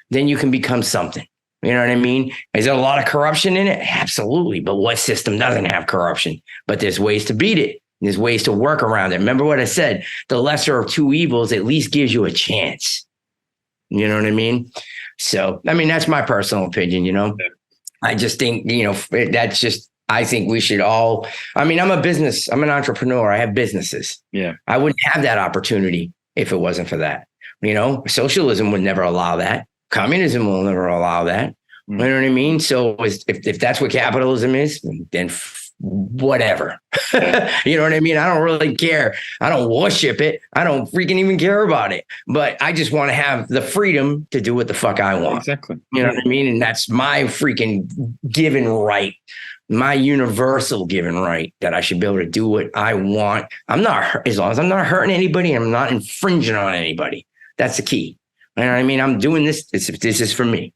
then you can become something. You know what I mean? Is there a lot of corruption in it? Absolutely. But what system doesn't have corruption? But there's ways to beat it. There's ways to work around it. Remember what I said? The lesser of two evils at least gives you a chance. You know what I mean? So, that's my personal opinion, I just think, that's just, I think we should all, I'm an an entrepreneur. I have businesses. Yeah. I wouldn't have that opportunity if it wasn't for that. Socialism would never allow that. Communism will never allow that. You know what I mean? So if that's what capitalism is, then whatever. You know what I mean? I don't really care. I don't worship it. I don't freaking even care about it. But I just want to have the freedom to do what the fuck I want. Exactly. You know what I mean? And that's my freaking given right. My universal given right that I should be able to do what I want. As long as I'm not hurting anybody, I'm not infringing on anybody. That's the key. You know what I mean? I'm doing this. This is for me.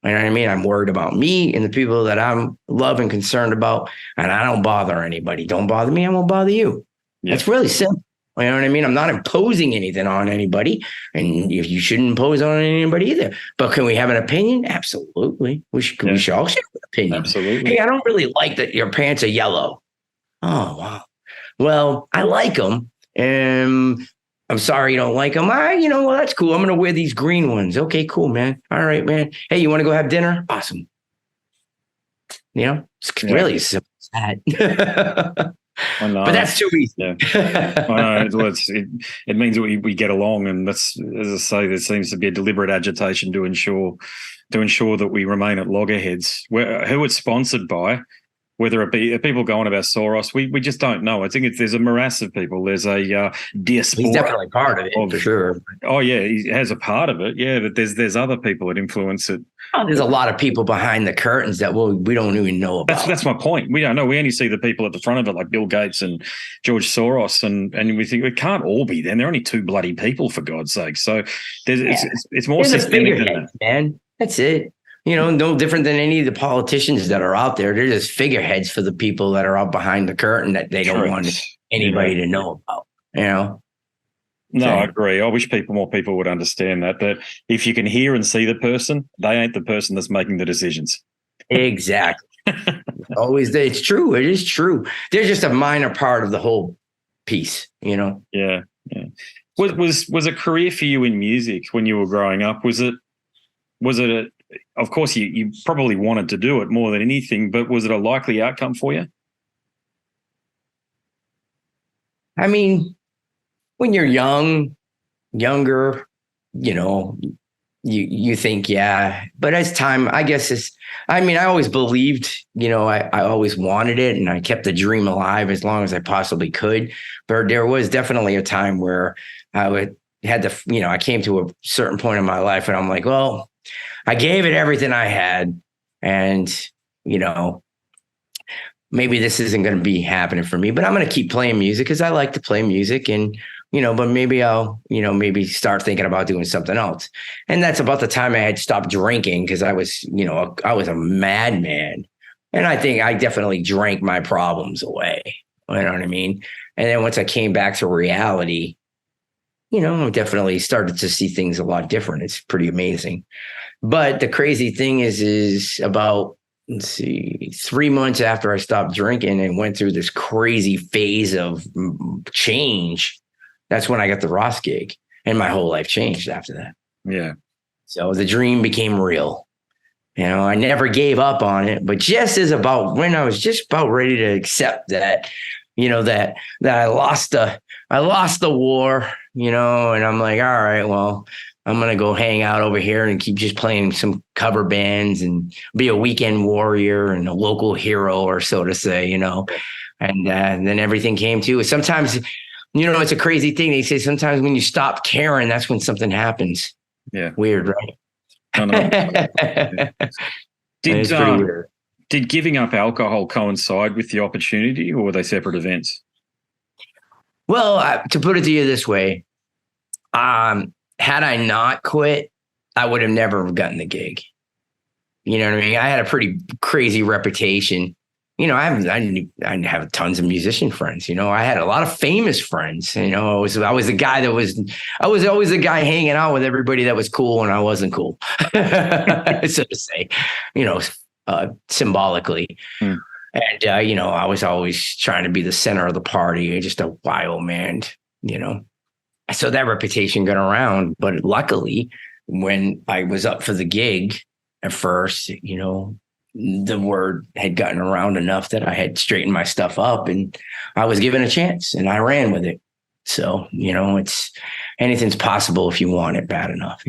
You know what I mean? I'm worried about me and the people that I'm love and concerned about, and I don't bother anybody. Don't bother me, I won't bother you. Yeah. It's really simple. You know what I mean? I'm not imposing anything on anybody, and you shouldn't impose on anybody either. But can we have an opinion? Absolutely. We should all share an opinion. Absolutely. Hey, I don't really like that your pants are yellow. Oh, wow. Well, I like them. I'm sorry you don't like them. Well, that's cool. I'm going to wear these green ones. Okay, cool, man. All right, man. Hey, you want to go have dinner? Awesome. It's really simple as that. But that's too easy. Yeah. I know. It means that we get along, and that's, as I say, there seems to be a deliberate agitation to ensure that we remain at loggerheads. Who it's sponsored by, whether it be people going about Soros, we just don't know. I think there's a morass of people. There's a diaspora. He's definitely part of it, for sure. Oh, yeah, he has a part of it. Yeah, but there's other people that influence it. Oh, there's a lot of people behind the curtains that we don't even know about. That's my point. We don't know. We only see the people at the front of it, like Bill Gates and George Soros, and we think it can't all be them. They're only two bloody people, for God's sake. So it's more systemic than that, man. That's it. No different than any of the politicians that are out there. They're just figureheads for the people that are out behind the curtain that they don't want anybody to know about. No, I agree. I wish more people would understand that if you can hear and see the person, they ain't the person that's making the decisions. Exactly. It's true. It is true. They're just a minor part of the whole piece, Yeah. Yeah. Was a career for you in music when you were growing up? Was it of course, you probably wanted to do it more than anything, but was it a likely outcome for you? When you're younger, you think, yeah. But as time, I guess I always believed, I always wanted it, and I kept the dream alive as long as I possibly could. But there was definitely a time where I came to a certain point in my life, and I'm like, well, I gave it everything I had, and, maybe this isn't going to be happening for me, but I'm going to keep playing music because I like to play music, and, but maybe I'll, maybe start thinking about doing something else. And that's about the time I had stopped drinking because I was, I was a madman. And I think I definitely drank my problems away. You know what I mean? And then once I came back to reality, I definitely started to see things a lot different. It's pretty amazing. But the crazy thing is about, 3 months after I stopped drinking and went through this crazy phase of change, that's when I got the Ross gig, and my whole life changed after that. Yeah. So the dream became real. I never gave up on it, but when I was just about ready to accept that, that I lost the war, and I'm like, all right, well, I'm going to go hang out over here and keep just playing some cover bands and be a weekend warrior and a local hero, or so to say, and then everything came to it. Sometimes it's a crazy thing. They say sometimes when you stop caring, that's when something happens. Yeah. Weird, right? I know. It's pretty weird. Did giving up alcohol coincide with the opportunity, or were they separate events? Well, to put it to you this way, had I not quit, I would have never gotten the gig. You know what I mean? I had a pretty crazy reputation. I didn't have tons of musician friends. I had a lot of famous friends. I was the guy I was always the guy hanging out with everybody that was cool and I wasn't cool, so to say, symbolically. And, I was always trying to be the center of the party and just a wild man, So that reputation got around. But luckily, when I was up for the gig at first, the word had gotten around enough that I had straightened my stuff up and I was given a chance and I ran with it. So, it's anything's possible if you want it bad enough,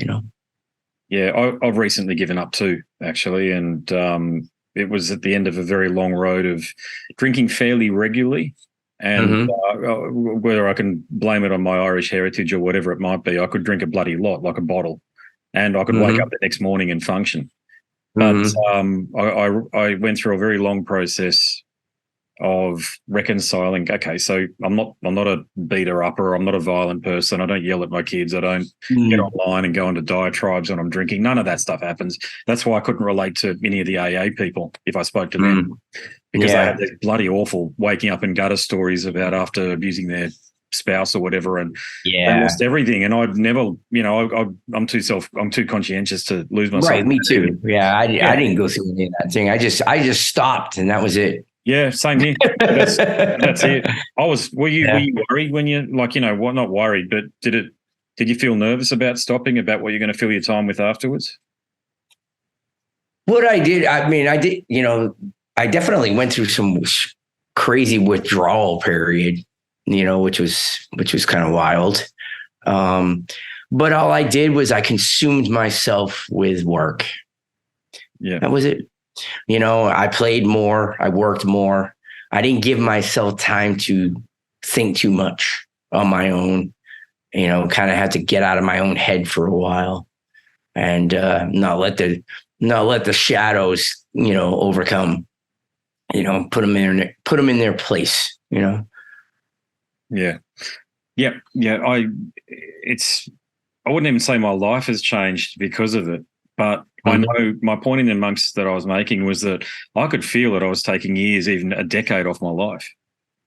Yeah, I've recently given up too, actually. And it was at the end of a very long road of drinking fairly regularly. And whether I can blame it on my Irish heritage or whatever it might be, I could drink a bloody lot, like a bottle, and I could wake up the next morning and function. But I went through a very long process of reconciling. Okay, so I'm not a beater upper. I'm not a violent person. I don't yell at my kids. I don't get online and go into diatribes when I'm drinking. None of that stuff happens. That's why I couldn't relate to any of the AA people if I spoke to them, because they had these bloody awful waking up in gutter stories about after abusing their spouse or whatever, and they lost everything. And I'd never, I'm too conscientious to lose myself. Right, me too. Yeah, I didn't go through any of that thing. I just stopped, and that was it. Yeah, same here. That's it. Were you worried when you not worried, but did you feel nervous about stopping, about what you're going to fill your time with afterwards? What I did, I definitely went through some crazy withdrawal period, which was kind of wild. But all I did was I consumed myself with work. Yeah, that was it. I played more, I worked more. I didn't give myself time to think too much on my own, kind of had to get out of my own head for a while and not let the shadows, overcome, put them in their place, Yeah. I wouldn't even say my life has changed because of it, but I know my point in the amongst that I was making was that I could feel that I was taking years, even a decade off my life.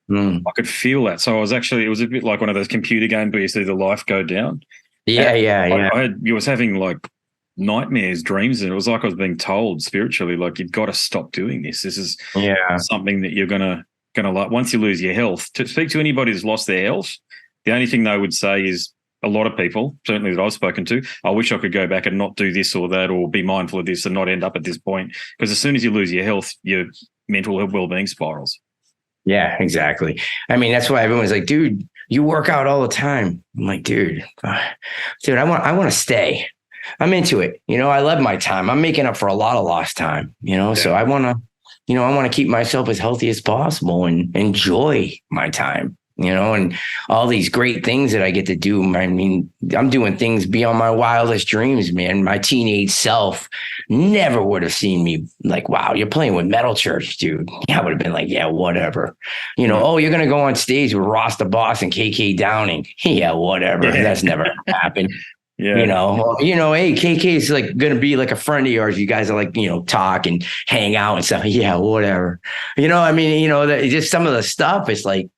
I could feel that. So it was a bit like one of those computer games where you see the life go down. I was having like nightmares, dreams, and it was like I was being told spiritually, like, you've got to stop doing this. This is something that you're gonna like once you lose your health. To speak to anybody who's lost their health, the only thing they would say is, a lot of people, certainly that I've spoken to, I wish I could go back and not do this or that or be mindful of this and not end up at this point. Because as soon as you lose your health, your mental well-being spirals. Yeah, exactly. I mean, that's why everyone's like, dude, you work out all the time. I'm like, dude, I want to stay. I'm into it. I love my time. I'm making up for a lot of lost time, so I want to keep myself as healthy as possible and enjoy my time. And all these great things that I get to do. I mean, I'm doing things beyond my wildest dreams, man. My teenage self never would have seen me like, wow, you're playing with Metal Church, dude. Yeah, I would have been like, yeah, whatever. Oh, you're going to go on stage with Ross the Boss and KK Downing. Yeah, whatever. That's never happened. Yeah. Hey, KK is like going to be like a friend of yours. You guys are like, talk and hang out and stuff. Yeah, whatever. Just some of the stuff is like,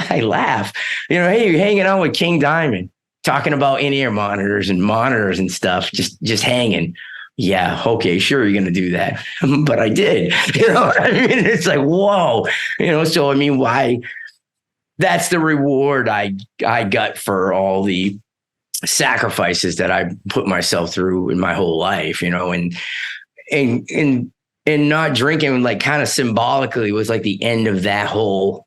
I laugh, hey, you're hanging out with King Diamond, talking about in-ear monitors and stuff, just hanging. Yeah. Okay. Sure. You're going to do that. But I did, what I mean? It's like, whoa, so, I mean, why that's the reward I got for all the sacrifices that I put myself through in my whole life, and not drinking, like, kind of symbolically was like the end of that whole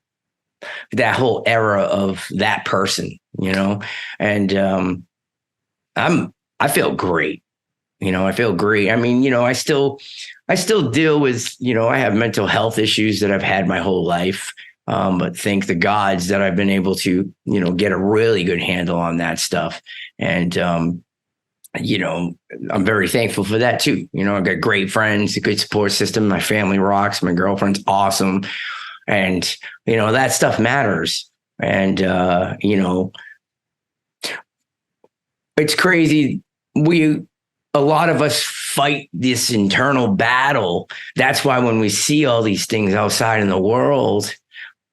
era of that person, and I feel great. I feel great. I mean, I still deal with, I have mental health issues that I've had my whole life. But thank the gods that I've been able to, get a really good handle on that stuff. And, I'm very thankful for that too. I've got great friends, a good support system. My family rocks. My girlfriend's awesome. And, that stuff matters. And, it's crazy. A lot of us fight this internal battle. That's why when we see all these things outside in the world,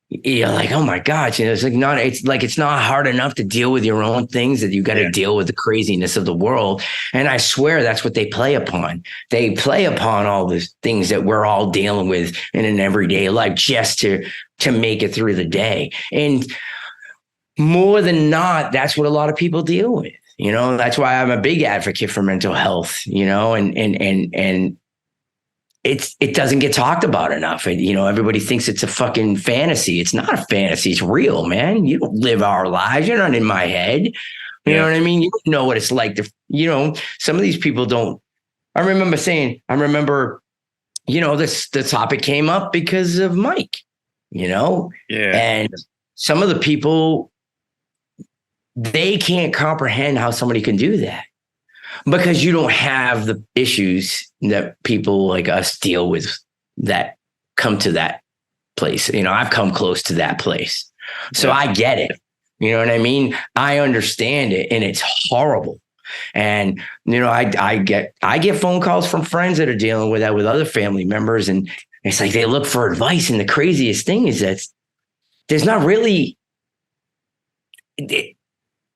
you're like, oh my gosh, it's not hard enough to deal with your own things, that you got to deal with the craziness of the world. And I swear that's what they play upon. They play upon all the things that we're all dealing with in an everyday life just to make it through the day. And more than not, that's what a lot of people deal with. That's why I'm a big advocate for mental health, and it doesn't get talked about enough. Everybody thinks it's a fucking fantasy. It's not a fantasy. It's real, man. You don't live our lives. You're not in my head. You know what I mean? You don't know what it's like to, some of these people don't. I remember, the topic came up because of Mike, and some of the people, they can't comprehend how somebody can do that, because you don't have the issues that people like us deal with that come to that place. I've come close to that place. So I get it. You know what I mean? I understand it, and it's horrible. And, I get phone calls from friends that are dealing with that with other family members. And it's like, they look for advice. And the craziest thing is that there's not really,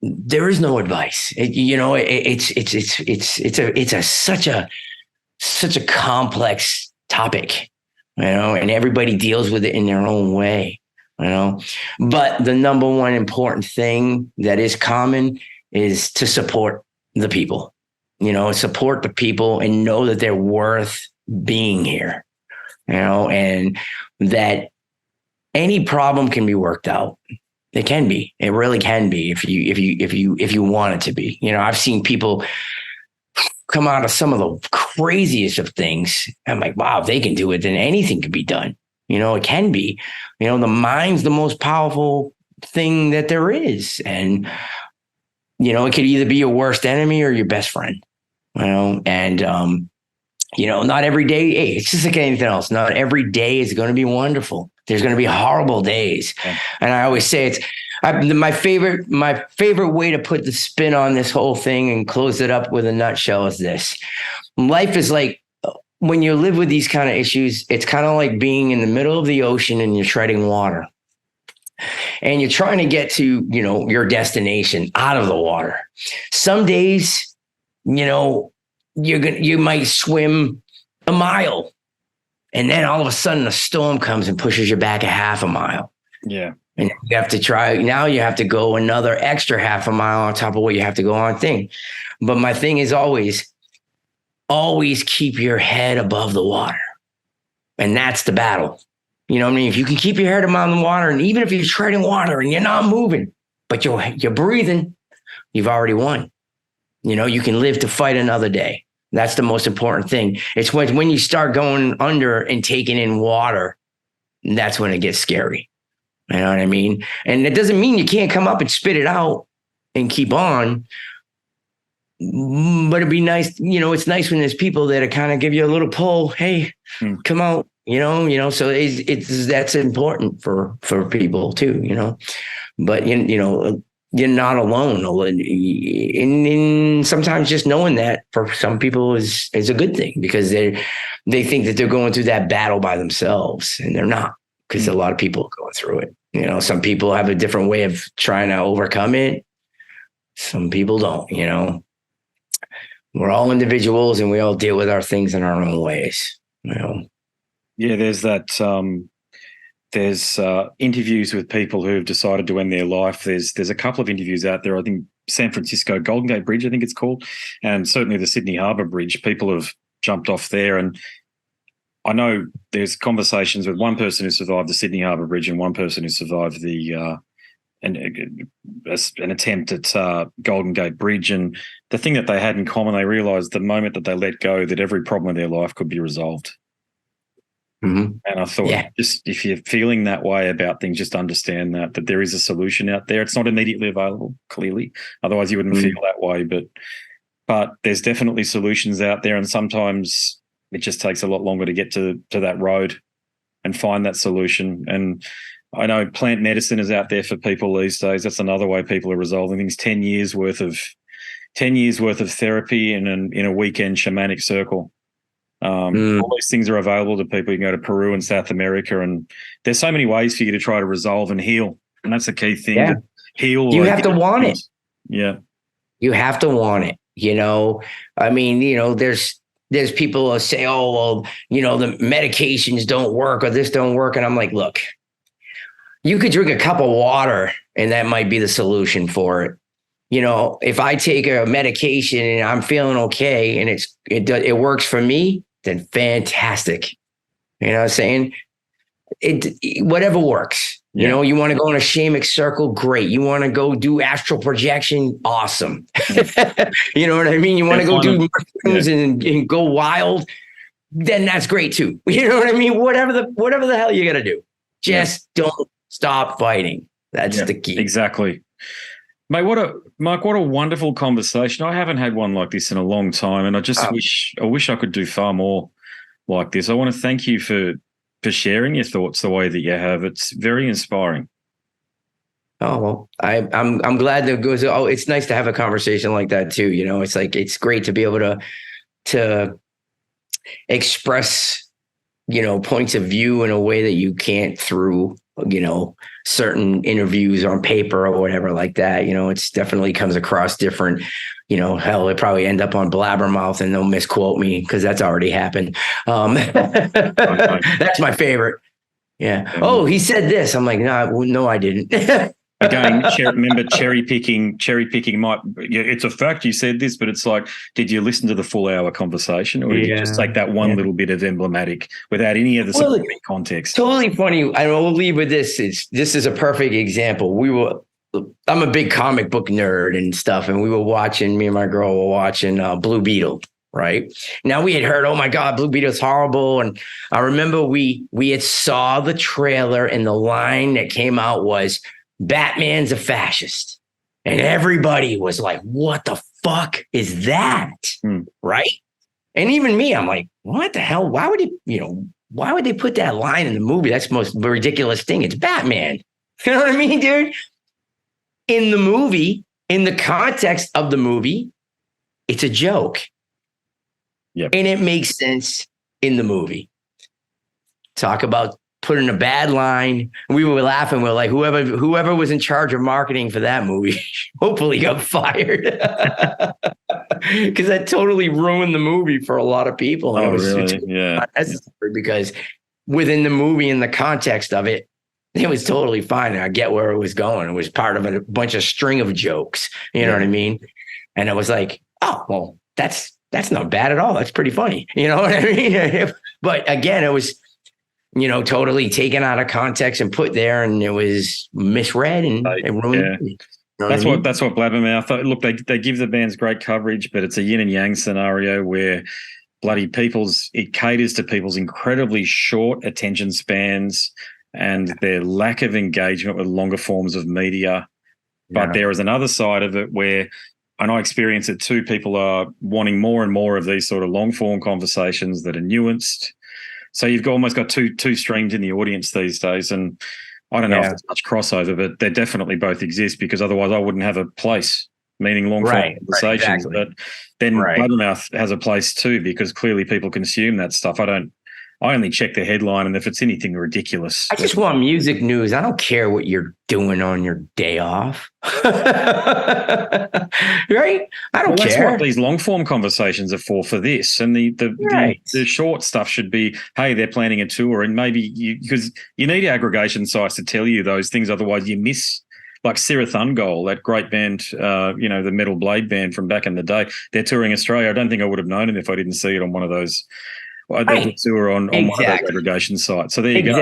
there is no advice. It's such a complex topic, and everybody deals with it in their own way, But the number one important thing that is common is to support the people, support the people and know that they're worth being here, and that any problem can be worked out. It can be. It really can be if you want it to be. I've seen people come out of some of the craziest of things. I'm like, wow, if they can do it, then anything can be done. It can be. The mind's the most powerful thing that there is. And, it could either be your worst enemy or your best friend. And not every day. Hey, it's just like anything else. Not every day is going to be wonderful. There's going to be horrible days. Okay. And I always say my favorite way to put the spin on this whole thing and close it up with a nutshell is this. Life is like, when you live with these kind of issues, it's kind of like being in the middle of the ocean and you're treading water. And you're trying to get to, your destination out of the water. Some days, you might swim a mile, and then all of a sudden a storm comes and pushes you back a half a mile. Yeah. And you have to you have to go another extra half a mile on top of what you have to go on thing. But my thing is always keep your head above the water. And that's the battle. If you can keep your head above the water, and even if you're treading water and you're not moving, but you're breathing, you've already won. You can live to fight another day. That's the most important thing. It's when you start going under and taking in water, that's when it gets scary. You know what I mean? And it doesn't mean you can't come up and spit it out and keep on. But it'd be nice, it's nice when there's people that kind of give you a little pull. Hey, come out, so it's that's important for people too, but you're not alone. And sometimes just knowing that for some people is a good thing, because they think that they're going through that battle by themselves, and they're not, because a lot of people are going through it. Some people have a different way of trying to overcome it. Some people don't, We're all individuals, and we all deal with our things in our own ways, Yeah, there's that. There's interviews with people who've decided to end their life. There's a couple of interviews out there. I think San Francisco Golden Gate Bridge, I think it's called, and certainly the Sydney Harbour Bridge. People have jumped off there, and I know there's conversations with one person who survived the Sydney Harbour Bridge and one person who survived the an attempt at Golden Gate Bridge. And the thing that they had in common, they realised the moment that they let go that every problem in their life could be resolved. Mm-hmm. And I thought, just if you're feeling that way about things, just understand that there is a solution out there. It's not immediately available, clearly. Otherwise, you wouldn't feel that way. But there's definitely solutions out there, and sometimes it just takes a lot longer to get to that road and find that solution. And I know plant medicine is out there for people these days. That's another way people are resolving things. 10 years worth of therapy in a weekend shamanic circle. All these things are available to people. You can go to Peru and South America, and there's so many ways for you to try to resolve and heal. And that's the key thing. Yeah. To heal. You have to want it. Yeah. You have to want it. I mean, there's people who say, oh, well, the medications don't work or this don't work. And I'm like, look, you could drink a cup of water and that might be the solution for it. If I take a medication and I'm feeling okay and it works for me, then fantastic. You know what I'm saying? Whatever works. Yeah. You want to go in a shamanic circle, great. You want to go do astral projection, awesome. You know what I mean? You want to go do mushrooms and go wild, then that's great too. You know what I mean? Whatever the hell you got to do, just don't stop fighting. That's the key. Exactly. Mate, Mark, what a wonderful conversation. I haven't had one like this in a long time, and I just wish I could do far more like this. I want to thank you for sharing your thoughts the way that you have. It's very inspiring. Oh, well, I'm glad that it goes. Oh, it's nice to have a conversation like that too. It's like, it's great to be able to express, points of view in a way that you can't through, certain interviews on paper or whatever like that. It's definitely comes across different. Hell, it probably end up on Blabbermouth and they'll misquote me because that's already happened. That's my favorite. Yeah. Oh, he said this. I'm like, no, I didn't. Again, remember cherry picking might, it's a fact you said this, but it's like, did you listen to the full hour conversation, or did you just take that one little bit of emblematic without any of the supporting context? Totally funny. I will leave with this. This is a perfect example. I'm a big comic book nerd and stuff, and me and my girl were watching Blue Beetle. Right now, we had heard, oh my God, Blue Beetle's horrible, and I remember we had saw the trailer, and the line that came out was, Batman's a fascist. And everybody was like, what the fuck is that? Right. And even me, I'm like, what the hell? Why would they put that line in the movie? That's the most ridiculous thing. It's Batman. You know what I mean, dude? In the movie, in the context of the movie, it's a joke. Yep. And it makes sense in the movie. Talk about putting a bad line. We were laughing. We're like, whoever was in charge of marketing for that movie hopefully got fired. Because that totally ruined the movie for a lot of people. Oh, really? Yeah. Because within the movie, in the context of it, it was totally fine. I get where it was going. It was part of a bunch of string of jokes. You know what I mean? And it was like, oh, well, that's not bad at all. That's pretty funny. You know what I mean? But again, it was, totally taken out of context and put there, and it was misread and it ruined it. That's what Blabbermouth. Look, they give the bands great coverage, but it's a yin and yang scenario where it caters to people's incredibly short attention spans and their lack of engagement with longer forms of media. But there is another side of it where, and I experience it too, people are wanting more and more of these sort of long form conversations that are nuanced. So you've almost got two streams in the audience these days, and I don't know if there's much crossover, but they definitely both exist, because otherwise I wouldn't have a place, meaning long-form conversations. Exactly. But then Blabbermouth has a place too, because clearly people consume that stuff. I only check the headline, and if it's anything ridiculous. I just want music news. I don't care what you're doing on your day off. Right? I don't care. That's what these long-form conversations are for this. And the short stuff should be, hey, they're planning a tour, and maybe because you need aggregation sites to tell you those things, otherwise you miss. Like Sarah Thungold, that great band, the Metal Blade band from back in the day. They're touring Australia. I don't think I would have known it if I didn't see it on one of those. They were on one of those aggregation sites. So there you go.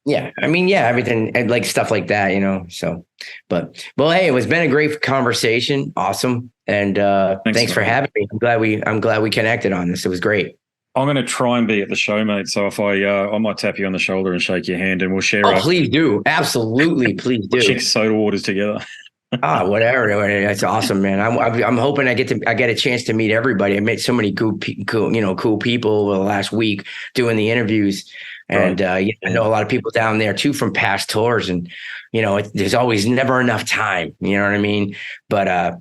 Yeah. I mean, everything, like stuff like that, so, well, hey, it's been a great conversation. Awesome. And thanks for having me. I'm glad we connected on this. It was great. I'm going to try and be at the show, mate. So if I might tap you on the shoulder and shake your hand, and we'll share. Oh, please do. Absolutely, please do. Chink soda waters together. Whatever. That's awesome, man. I'm hoping I get a chance to meet everybody. I met so many cool people over the last week doing the interviews, and I know a lot of people down there too from past tours, and there's always never enough time. You know what I mean? But I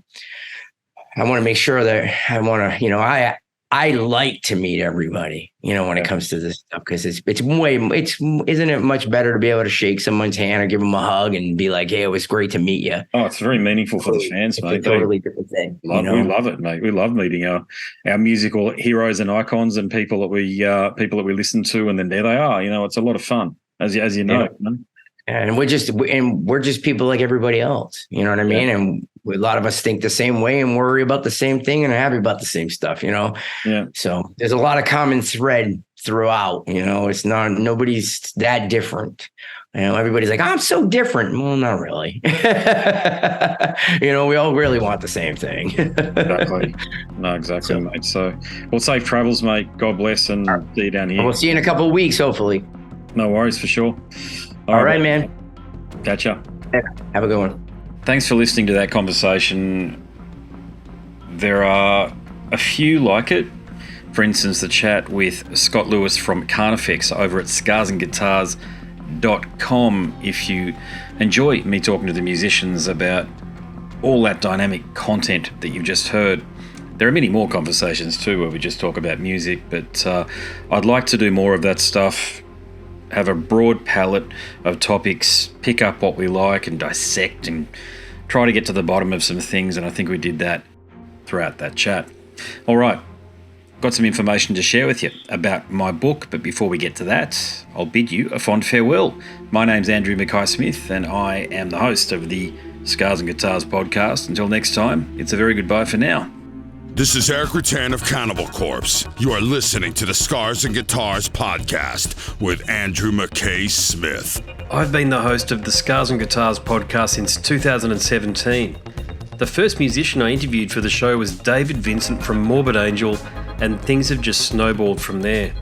want to make sure that I like to meet everybody, when it comes to this stuff, because isn't it much better to be able to shake someone's hand or give them a hug and be like, hey, it was great to meet you. Oh, it's very meaningful for the fans, mate. It's a totally different thing. We love it, mate. We love meeting our musical heroes and icons and people that we listen to, and then there they are. It's a lot of fun, as you know. Yeah. And we're just people like everybody else. You know what I mean? And a lot of us think the same way and worry about the same thing and are happy about the same stuff, Yeah. So there's a lot of common thread throughout, it's not, nobody's that different. Everybody's like, I'm so different. Well, not really. We all really want the same thing. Exactly. No, exactly, mate. So, well, safe travels, mate. God bless, and see you down here. We'll see you in a couple of weeks, hopefully. No worries, for sure. All right, man. Catch ya. Yeah, have a good one. Thanks for listening to that conversation. There are a few like it. For instance, the chat with Scott Lewis from Carnifex over at scarsandguitars.com. If you enjoy me talking to the musicians about all that dynamic content that you've just heard, there are many more conversations too where we just talk about music, but I'd like to do more of that stuff. Have a broad palette of topics, pick up what we like and dissect and try to get to the bottom of some things, and I think we did that throughout that chat. All right, got some information to share with you about my book, but before we get to that, I'll bid you a fond farewell. My name's Andrew Mackay-Smith, and I am the host of the Scars and Guitars podcast. Until next time, it's a very goodbye for now. This is Eric Rattan of Cannibal Corpse. You are listening to the Scars and Guitars podcast with Andrew Mackay-Smith. I've been the host of the Scars and Guitars podcast since 2017. The first musician I interviewed for the show was David Vincent from Morbid Angel, and things have just snowballed from there.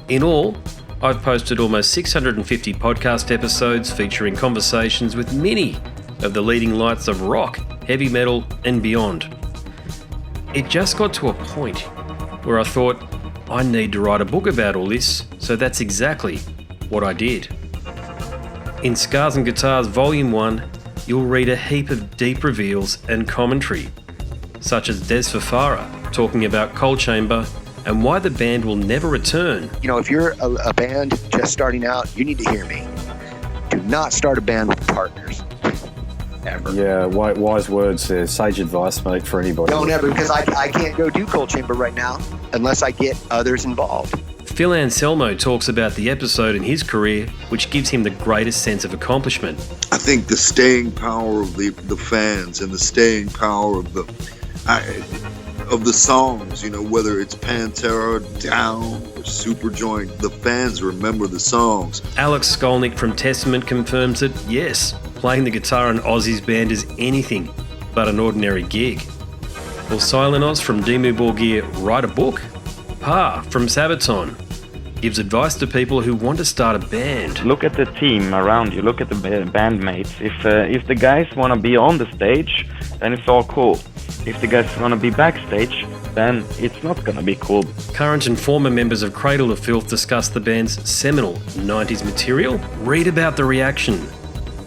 In all, I've posted almost 650 podcast episodes featuring conversations with many of the leading lights of rock, heavy metal, and beyond. It just got to a point where I thought, I need to write a book about all this, so that's exactly what I did. In Scars and Guitars Volume 1, you'll read a heap of deep reveals and commentary, such as Des Fafara talking about Coal Chamber and why the band will never return. If you're a band just starting out, you need to hear me. Do not start a band with partners. Ever. Yeah, wise words, sage advice, mate, for anybody. Don't ever, because I can't go do Coal Chamber right now unless I get others involved. Phil Anselmo talks about the episode in his career which gives him the greatest sense of accomplishment. I think the staying power of the fans and the staying power of the songs, whether it's Pantera, Down, or Superjoint, the fans remember the songs. Alex Skolnick from Testament confirms that, yes, playing the guitar in Ozzy's band is anything but an ordinary gig. Will Silent Oz from Dimmu Borgir write a book? Pa from Sabaton gives advice to people who want to start a band. Look at the team around you, look at the bandmates. If the guys want to be on the stage, then it's all cool. If the guys want to be backstage, then it's not going to be cool. Current and former members of Cradle of Filth discuss the band's seminal 90s material. Read about the reaction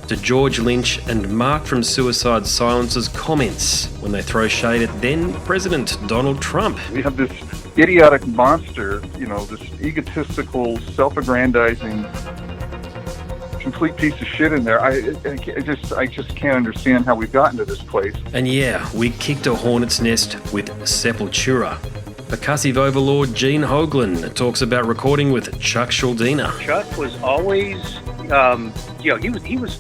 to George Lynch and Mark from Suicide Silence's comments when they throw shade at then President Donald Trump. We have this idiotic monster, this egotistical, self-aggrandizing, complete piece of shit in there. I just can't understand how we've gotten to this place. And yeah, we kicked a hornet's nest with Sepultura. Percussive overlord Gene Hoglan talks about recording with Chuck Schuldiner. Chuck was always, he was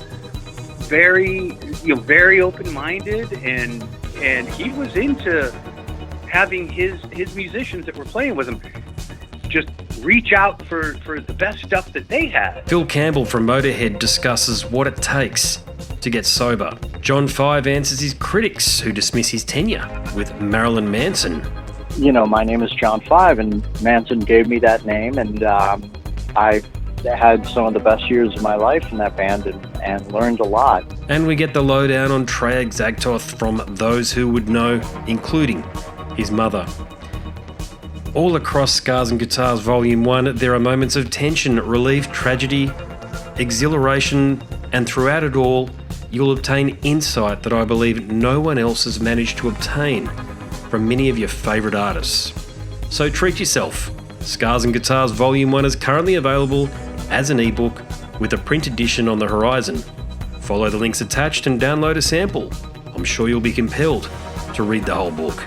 very, very open-minded, and he was into having his musicians that were playing with him just reach out for the best stuff that they had. Phil Campbell from Motorhead discusses what it takes to get sober. John Five answers his critics who dismiss his tenure with Marilyn Manson. my name is John Five, and Manson gave me that name, and I had some of the best years of my life in that band and learned a lot. And we get the lowdown on Trey Exagtoth from those who would know, including his mother. All across Scars and Guitars Volume 1, there are moments of tension, relief, tragedy, exhilaration, and throughout it all, you'll obtain insight that I believe no one else has managed to obtain from many of your favourite artists. So treat yourself. Scars and Guitars Volume 1 is currently available as an ebook with a print edition on the horizon. Follow the links attached and download a sample. I'm sure you'll be compelled to read the whole book.